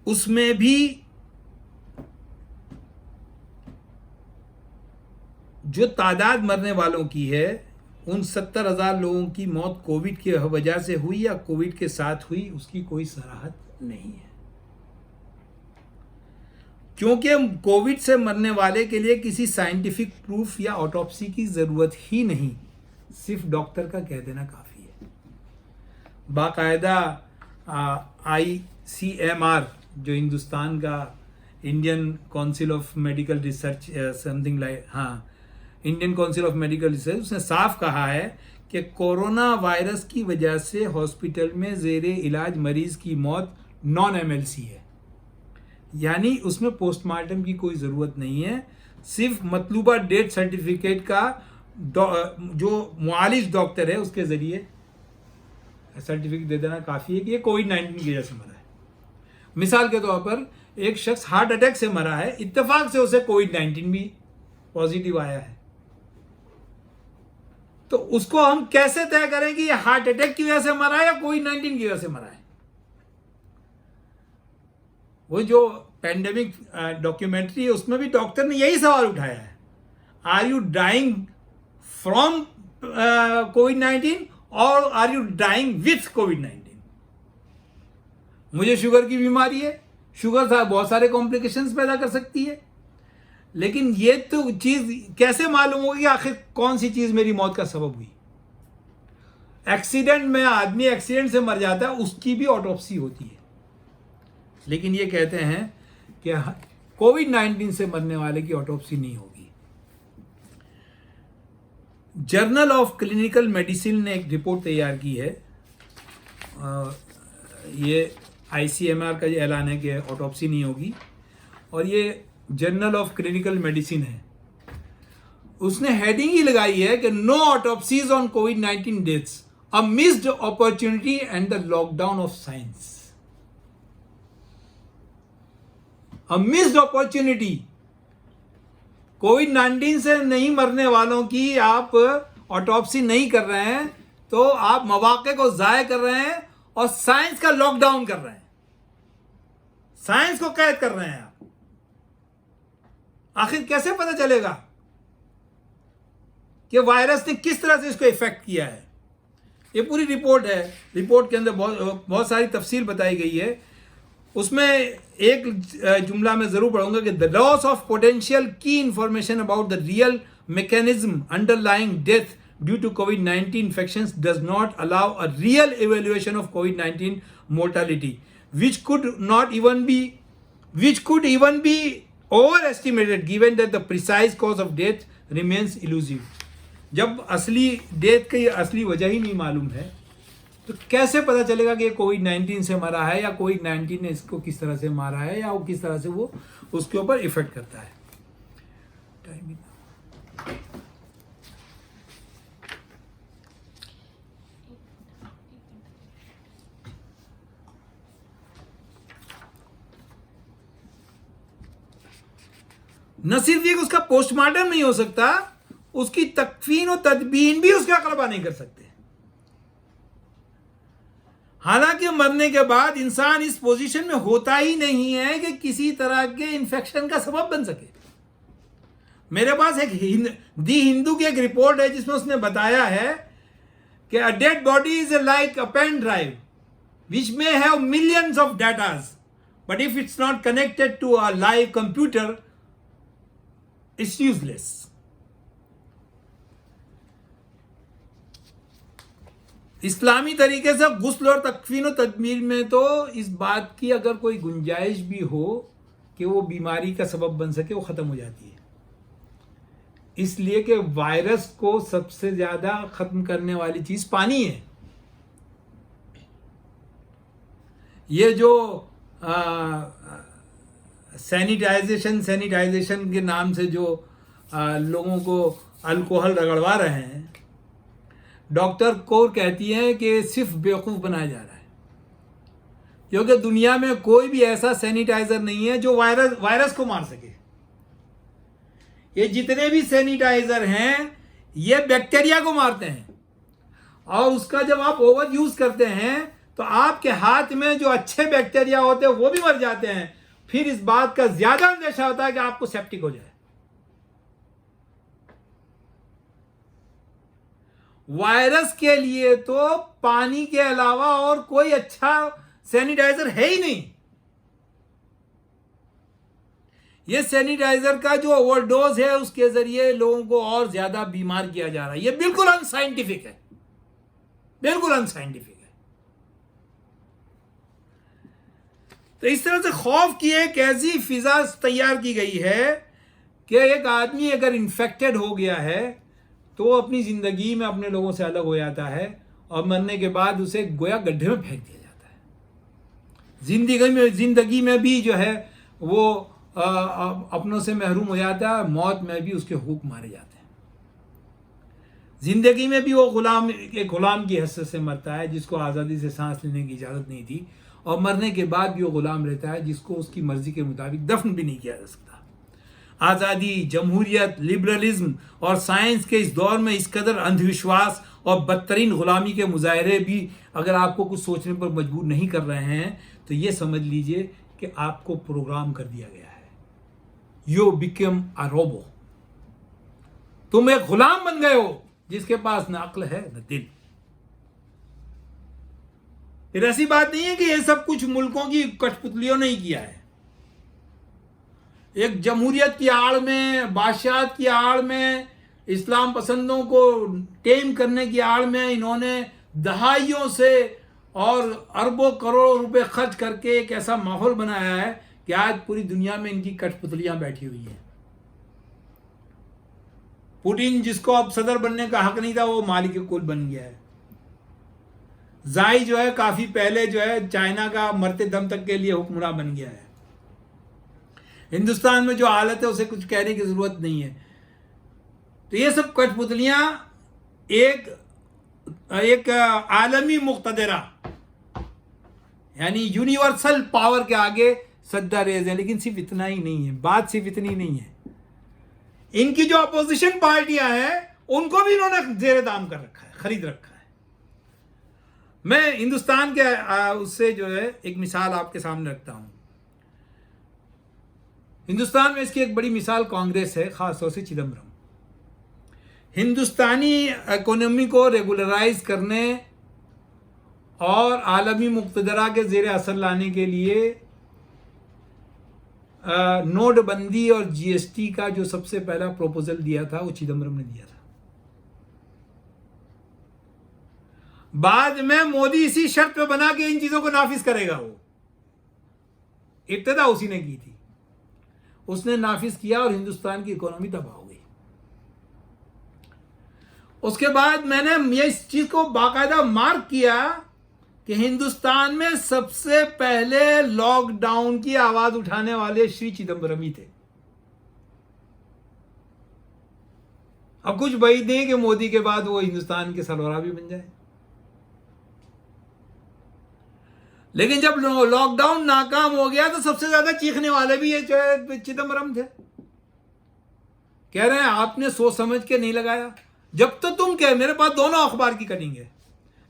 उसमें भी जो तादाद मरने वालों की है, उन 70,000 लोगों की मौत कोविड की वजह से हुई या कोविड के साथ हुई, उसकी कोई सराहत नहीं है। क्योंकि कोविड से मरने वाले के लिए किसी साइंटिफिक प्रूफ या ऑटोप्सी की जरूरत ही नहीं, सिर्फ डॉक्टर का कह देना काफी है। बाकायदा ICMR जो हिंदुस्तान का Indian Council of Medical Research something like, हाँ, Indian Council of Medical Research, उसने साफ कहा है कि कोरोना वायरस की वजह से हॉस्पिटल में जेरे इलाज मरीज की मौत नॉन एमएलसी है, यानी उसमें पोस्टमार्टम की कोई ज़रूरत नहीं है। सिर्फ मतलूबा डेथ सर्टिफिकेट का जो मुआलिज डॉक्टर है उसके ज़रिए सर्टिफिकेट दे देना काफ़ी है कि ये कोविड-19 की वजह से मरा है। मिसाल के तौर पर एक शख्स हार्ट अटैक से मरा है, इत्तेफाक से उसे कोविड-19 भी पॉजिटिव आया है, तो उसको हम कैसे तय करें कि ये हार्ट अटैक की वजह से मरा है या कोविड-19 की वजह से मरा है? वो जो पैंडेमिक डॉक्यूमेंट्री है उसमें भी डॉक्टर ने यही सवाल उठाया है, आर यू डाइंग फ्रॉम कोविड-19 और आर यू डाइंग विथ कोविड-19? मुझे शुगर की बीमारी है, शुगर बहुत सारे कॉम्प्लिकेशंस पैदा कर सकती है, लेकिन ये तो चीज कैसे मालूम होगी आखिर कौन सी चीज मेरी मौत का सबब हुई? एक्सीडेंट में आदमी एक्सीडेंट से मर जाता है, उसकी भी ऑटोप्सी होती है, लेकिन ये कहते हैं कि कोविड-19 से मरने वाले की ऑटोप्सी नहीं होगी। जर्नल ऑफ क्लिनिकल मेडिसिन ने एक रिपोर्ट तैयार की है, ये ICMR का ऐलान है कि ऑटोप्सी नहीं होगी, और ये जर्नल ऑफ क्लिनिकल मेडिसिन है, उसने हेडिंग ही लगाई है कि नो ऑटोप्सीज ऑन कोविड-19 deaths, a missed opportunity and the lockdown of science. A missed opportunity, कोविड-19 से नहीं मरने वालों की आप ऑटोप्सी नहीं कर रहे हैं तो आप मौके को जाया कर रहे हैं और साइंस का लॉकडाउन कर रहे हैं, साइंस को कैद कर रहे हैं आप। आखिर कैसे पता चलेगा कि वायरस ने किस तरह से इसको इफेक्ट किया है? ये पूरी रिपोर्ट है, रिपोर्ट के अंदर बहुत सारी तफसील बताई गई है। उसमें एक जुमला में जरूर पढ़ूंगा कि द लॉस ऑफ पोटेंशियल की information about the real mechanism underlying death due to कोविड-19 infections does not allow a real evaluation of कोविड-19 mortality which could even be overestimated given that the precise cause of death remains elusive। जब असली death की असली वजह ही नहीं मालूम है तो कैसे पता चलेगा कि कोविड-19 से मरा है या कोविड-19 ने इसको किस तरह से मारा है या वो किस तरह से वो उसके ऊपर इफेक्ट करता है? न सिर्फ ये उसका पोस्टमार्टम नहीं हो सकता, उसकी तकफीन और तदबीन भी उसका अकरबा नहीं कर सकते। हालांकि मरने के बाद इंसान इस पोजीशन में होता ही नहीं है कि किसी तरह के इन्फेक्शन का सबब बन सके। मेरे पास एक दी हिंदू की एक रिपोर्ट है जिसमें उसने बताया है कि a dead body is like a pen drive which may have millions of datas, but if it's not connected to a live computer it's useless. इस्लामी तरीके से गुस्ल और तकफीन और तदमीर में तो इस बात की अगर कोई गुंजाइश भी हो कि वो बीमारी का सबब बन सके, वो ख़त्म हो जाती है। इसलिए कि वायरस को सबसे ज़्यादा ख़त्म करने वाली चीज़ पानी है। ये जो सैनिटाइजेशन के नाम से जो लोगों को अल्कोहल रगड़वा रहे हैं, डॉक्टर कौर कहती हैं कि सिर्फ बेवकूफ़ बनाया जा रहा है, क्योंकि दुनिया में कोई भी ऐसा सैनिटाइजर नहीं है जो वायरस को मार सके। ये जितने भी सैनिटाइजर हैं ये बैक्टीरिया को मारते हैं, और उसका जब आप ओवर यूज करते हैं तो आपके हाथ में जो अच्छे बैक्टीरिया होते हैं वो भी मर जाते हैं। फिर इस बात का ज्यादा अंदेशा होता है कि आपको सेप्टिक हो जाए। वायरस के लिए तो पानी के अलावा और कोई अच्छा सैनिटाइजर है ही नहीं। ये सैनिटाइजर का जो ओवरडोज है उसके जरिए लोगों को और ज्यादा बीमार किया जा रहा है। ये बिल्कुल अनसाइंटिफिक है, बिल्कुल अनसाइंटिफिक है। तो इस तरह से खौफ की एक ऐसी फिजा तैयार की गई है कि एक आदमी अगर इन्फेक्टेड हो गया है तो वो अपनी ज़िंदगी में अपने लोगों से अलग हो जाता है और मरने के बाद उसे गोया गड्ढे में फेंक दिया जाता है। जिंदगी में भी जो है वो अपनों से महरूम हो जाता है, मौत में भी उसके हुक्म मारे जाते हैं। जिंदगी में भी वो एक गुलाम की हैसियत से मरता है जिसको आज़ादी से सांस लेने की इजाज़त नहीं थी, और मरने के बाद भी वो गुलाम रहता है जिसको उसकी मर्जी के मुताबिक दफन भी नहीं किया जा सकता। आज़ादी, जमहूरियत, लिबरलिज्म और साइंस के इस दौर में इस कदर अंधविश्वास और बदतरीन गुलामी के मुजाहरे भी अगर आपको कुछ सोचने पर मजबूर नहीं कर रहे हैं तो ये समझ लीजिए कि आपको प्रोग्राम कर दिया गया है। You become a robot. तुम एक गुलाम बन गए हो जिसके पास न अक्ल है न दिल। फिर ऐसी बात नहीं है कि ये सब कुछ मुल्कों की कठपुतलियों ने ही किया है। एक जमहूरियत की आड़ में, बादशाहत की आड़ में, इस्लाम पसंदों को टेम करने की आड़ में इन्होंने दहाइयों से और अरबों करोड़ों रुपए खर्च करके एक ऐसा माहौल बनाया है कि आज पूरी दुनिया में इनकी कठपुतलियां बैठी हुई हैं। पुतिन, जिसको अब सदर बनने का हक नहीं था, वो मालिक कुल बन गया है। जाई जो है काफी पहले जो है चाइना का मरते दम तक के लिए हुक्मरान बन गया है। हिंदुस्तान में जो हालत है उसे कुछ कहने की जरूरत नहीं है। तो ये सब कठपुतलियां एक आलमी मुक्तदरा यानी यूनिवर्सल पावर के आगे सज्जा रेज है। लेकिन सिर्फ इतना ही नहीं है, बात सिर्फ इतनी नहीं है। इनकी जो अपोजिशन पार्टियां हैं उनको भी इन्होंने जेर दाम कर रखा है, खरीद रखा है। मैं हिंदुस्तान के उससे जो है एक मिसाल आपके सामने रखता हूं। हिंदुस्तान में इसकी एक बड़ी मिसाल कांग्रेस है, खासतौर से चिदम्बरम। हिंदुस्तानी इकोनॉमी को रेगुलराइज करने और आलमी मुक्तदरा के जेर असर लाने के लिए नोटबंदी और जीएसटी का जो सबसे पहला प्रपोजल दिया था वो चिदम्बरम ने दिया था। बाद में मोदी इसी शर्त पे बना के इन चीजों को नाफिज करेगा। वो इब्तिदा उसी ने की थी, उसने नाफिज किया और हिंदुस्तान की इकोनॉमी तबाह हो गई। उसके बाद मैंने ये इस चीज को बाकायदा मार्क किया कि हिंदुस्तान में सबसे पहले लॉकडाउन की आवाज उठाने वाले श्री चिदम्बरम ही थे। अब कुछ वही नहीं कि मोदी के बाद वो हिंदुस्तान के सरबराह भी बन जाए। लेकिन जब लॉकडाउन नाकाम हो गया तो सबसे ज्यादा चीखने वाले भी ये चिदम्बरम थे। कह रहे हैं आपने सोच समझ के नहीं लगाया। जब तो तुम कह, मेरे पास दोनों अखबार की कटिंग है,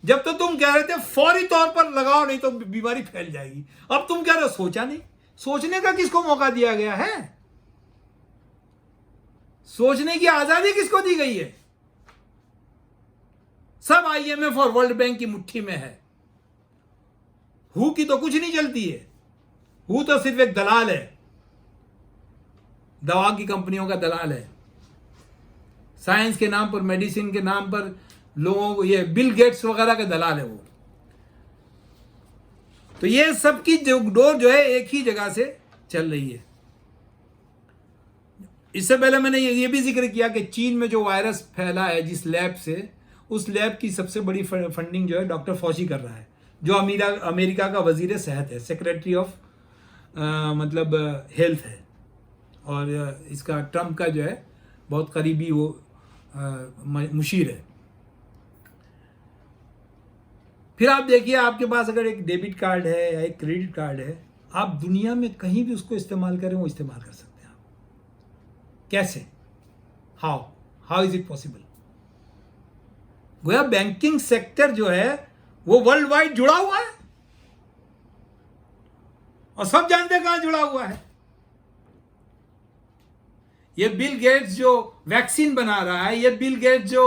जब तो तुम कह रहे थे फौरी तौर पर लगाओ नहीं तो बीमारी फैल जाएगी, अब तुम कह रहे हो सोचा नहीं। सोचने का किसको मौका दिया गया है? सोचने की आजादी किसको दी गई है? सब आईएमएफ और वर्ल्ड बैंक की मुट्ठी में है। हु की तो कुछ नहीं चलती है। हु तो सिर्फ एक दलाल है, दवा की कंपनियों का दलाल है। साइंस के नाम पर, मेडिसिन के नाम पर लोगों को, ये बिल गेट्स वगैरह का दलाल है वो। तो ये सबकी डोर जो है एक ही जगह से चल रही है। इससे पहले मैंने ये भी जिक्र किया कि चीन में जो वायरस फैला है जिस लैब से, उस लैब की सबसे बड़ी फंडिंग जो है डॉक्टर फौजी कर रहा है, जो अमेरिका का वजीर सेहत है, सेक्रेटरी ऑफ मतलब हेल्थ है, और इसका ट्रम्प का जो है बहुत करीबी वो मुशीर है। फिर आप देखिए, आपके पास अगर एक डेबिट कार्ड है या एक क्रेडिट कार्ड है, आप दुनिया में कहीं भी उसको इस्तेमाल करें वो इस्तेमाल कर सकते हैं। आप कैसे? How is it possible? गोया बैंकिंग सेक्टर जो है वो वर्ल्ड वाइड जुड़ा हुआ है और सब जानते हैं कहां जुड़ा हुआ है। ये बिल गेट्स जो वैक्सीन बना रहा है, ये बिल गेट्स जो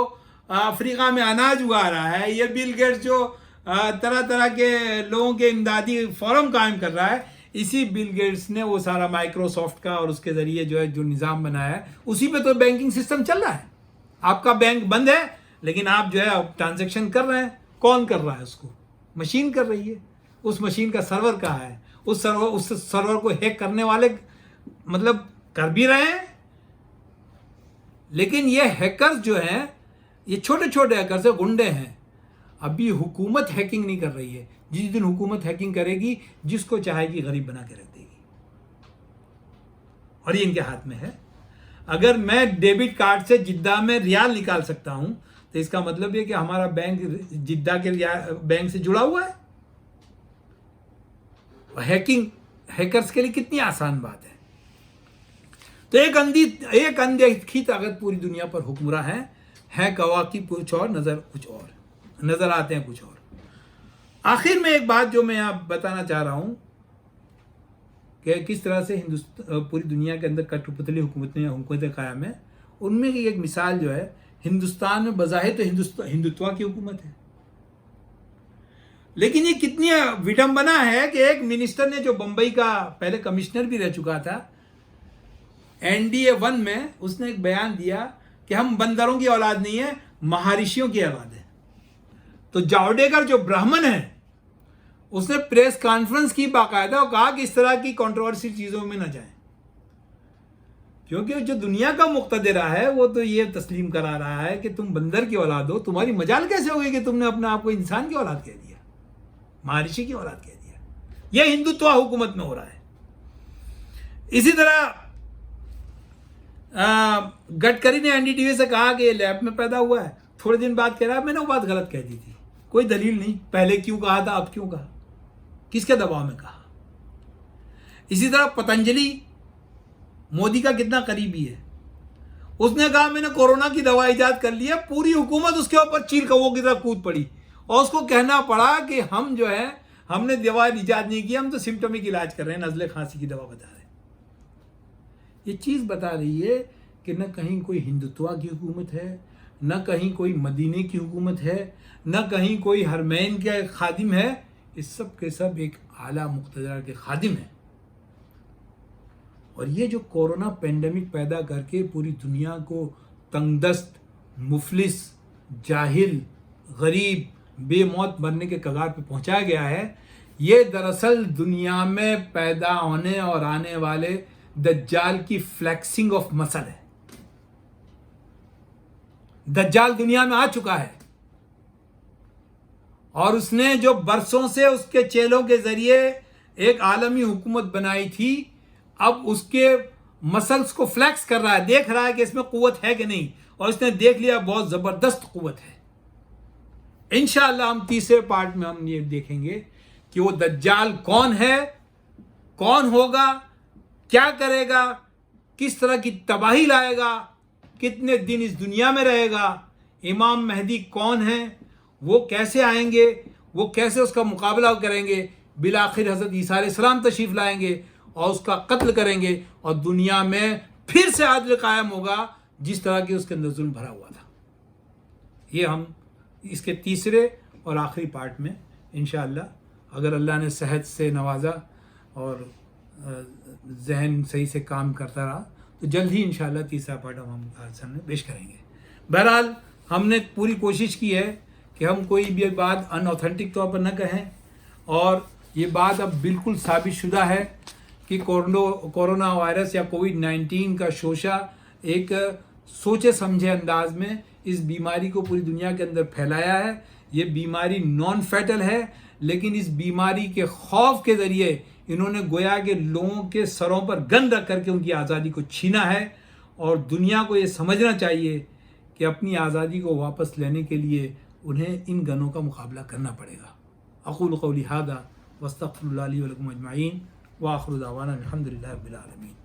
अफ्रीका में अनाज उगा रहा है, ये बिल गेट्स जो तरह तरह के लोगों के इमदादी फोरम कायम कर रहा है, इसी बिल गेट्स ने वो सारा माइक्रोसॉफ्ट का और उसके जरिए जो है जो निज़ाम बनाया है, उसी पे तो बैंकिंग सिस्टम चल रहा है। आपका बैंक बंद है लेकिन आप जो है ट्रांजैक्शन कर रहे हैं। कौन कर रहा है उसको? मशीन कर रही है। उस मशीन का सर्वर कहाँ है? उस सर्वर को हैक करने वाले मतलब कर भी रहे हैं, लेकिन ये हैकर्स जो हैं, ये छोटे छोटे हैकर्स हैं, गुंडे हैं। अभी हुकूमत हैकिंग नहीं कर रही है। जिस दिन हुकूमत हैकिंग करेगी, जिसको चाहेगी गरीब बना के रख देगी, और ये इनके हाथ में है। अगर मैं डेबिट कार्ड से जिद्दा में रियाल निकाल सकता हूं, तो इसका मतलब ये कि हमारा बैंक जिद्दा के बैंक से जुड़ा हुआ है। हैकिंग हैकर्स के लिए कितनी आसान बात है। तो एक अनदेखी ताकत पूरी दुनिया पर हुक्मरां है कवाकिब कुछ और, नजर कुछ और, नजर आते हैं कुछ और। आखिर में एक बात जो मैं आप बताना चाह रहा हूं कि किस तरह से पूरी दुनिया के अंदर कठपुतली हुकूमतें कायम है। उनमें की एक मिसाल जो है, हिंदुस्तान में बज़ाहिर तो हिंदुत्व की हुकूमत है, लेकिन ये कितनी विडंबना है कि एक मिनिस्टर ने, जो बंबई का पहले कमिश्नर भी रह चुका था, NDA 1 में उसने एक बयान दिया कि हम बंदरों की औलाद नहीं है, महर्षियों की औलाद है। तो जावड़ेकर जो ब्राह्मण है, उसने प्रेस कॉन्फ्रेंस की बाकायदा और कहा कि इस तरह की कंट्रोवर्सी चीजों में न जाएं, क्योंकि जो दुनिया का मुक्तदिर है वो तो ये तस्लीम करा रहा है कि तुम बंदर की औलाद हो। तुम्हारी मजाल कैसे हो गई कि तुमने अपने आप को इंसान की औलाद कह दिया, महर्षि की औलाद कह दिया। यह हिंदुत्व हुकूमत में हो रहा है। इसी तरह गडकरी ने NDTV से कहा कि ये लैब में पैदा हुआ है। थोड़े दिन बाद कह रहा है मैंने वो बात गलत कह दी थी, कोई दलील नहीं, पहले क्यों कहा था, अब क्यों कहा, किसके दबाव में कहा। इसी तरह पतंजलि मोदी का कितना करीबी है, उसने कहा मैंने कोरोना की दवा इजाद कर ली है, पूरी हुकूमत उसके ऊपर चील कौवों की तरह कूद पड़ी, और उसको कहना पड़ा कि हम जो है हमने दवा इजाद नहीं की, हम तो सिम्टमिक इलाज कर रहे हैं, नज़ले खांसी की दवा बता रहे हैं। ये चीज़ बता रही है कि न कहीं कोई हिंदुत्व की हुकूमत है, न कहीं कोई मदीने की हुकूमत है, न कहीं कोई हरमैन के खादिम है। इस सब के सब एक आला मुक़्तदर के खादिम है। और ये जो कोरोना पेंडेमिक पैदा करके पूरी दुनिया को तंगदस्त, मुफलिस, जाहिल, गरीब, बेमौत मरने के कगार पे पहुंचाया गया है, ये दरअसल दुनिया में पैदा होने और आने वाले दज्जाल की फ्लैक्सिंग ऑफ मसल है। दज्जाल दुनिया में आ चुका है, और उसने जो बरसों से उसके चेलों के जरिए एक आलमी हुकूमत बनाई थी, अब उसके मसल्स को फ्लैक्स कर रहा है, देख रहा है कि इसमें कुव्वत है कि नहीं, और उसने देख लिया बहुत जबरदस्त कुव्वत है। इंशाअल्लाह हम तीसरे पार्ट में हम ये देखेंगे कि वो दज्जाल कौन है, कौन होगा, क्या करेगा, किस तरह की तबाही लाएगा, कितने दिन इस दुनिया में रहेगा, इमाम महदी कौन है, वो कैसे आएंगे, वो कैसे उसका मुकाबला करेंगे। बिलाखिर हज़रत ईसा अलैहिस्सलाम तशरीफ लाएंगे और उसका कत्ल करेंगे, और दुनिया में फिर से आदल कायम होगा जिस तरह की उसके अंदर जुल्म भरा हुआ था। ये हम इसके तीसरे और आखिरी पार्ट में इंशाअल्लाह, अगर अल्लाह ने सेहत से नवाजा और जहन सही से काम करता रहा, तो जल्द ही इंशाअल्लाह तीसरा पार्ट हम सामने पेश करेंगे। बहरहाल हमने पूरी कोशिश की है कि हम कोई भी बात अनऑथेंटिक तौर पर न कहें, और ये बात अब बिल्कुल साबित शुदा है कि कोरोना वायरस या कोविड-19 का शोशा एक सोचे समझे अंदाज में इस बीमारी को पूरी दुनिया के अंदर फैलाया है। ये बीमारी नॉन फैटल है, लेकिन इस बीमारी के खौफ के ज़रिए इन्होंने गोया के लोगों के सरों पर गन रख करके उनकी आज़ादी को छीना है, और दुनिया को ये समझना चाहिए कि अपनी आज़ादी को वापस लेने के लिए उन्हें इन गनों का मुकाबला करना पड़ेगा। अक़ूलु क़ौली हाज़ा वस्तग़फ़िरुल्लाह ली व लकुम अजमईन व आख़िरु दावाना अल्हम्दुलिल्लाहि रब्बिल आलमीन।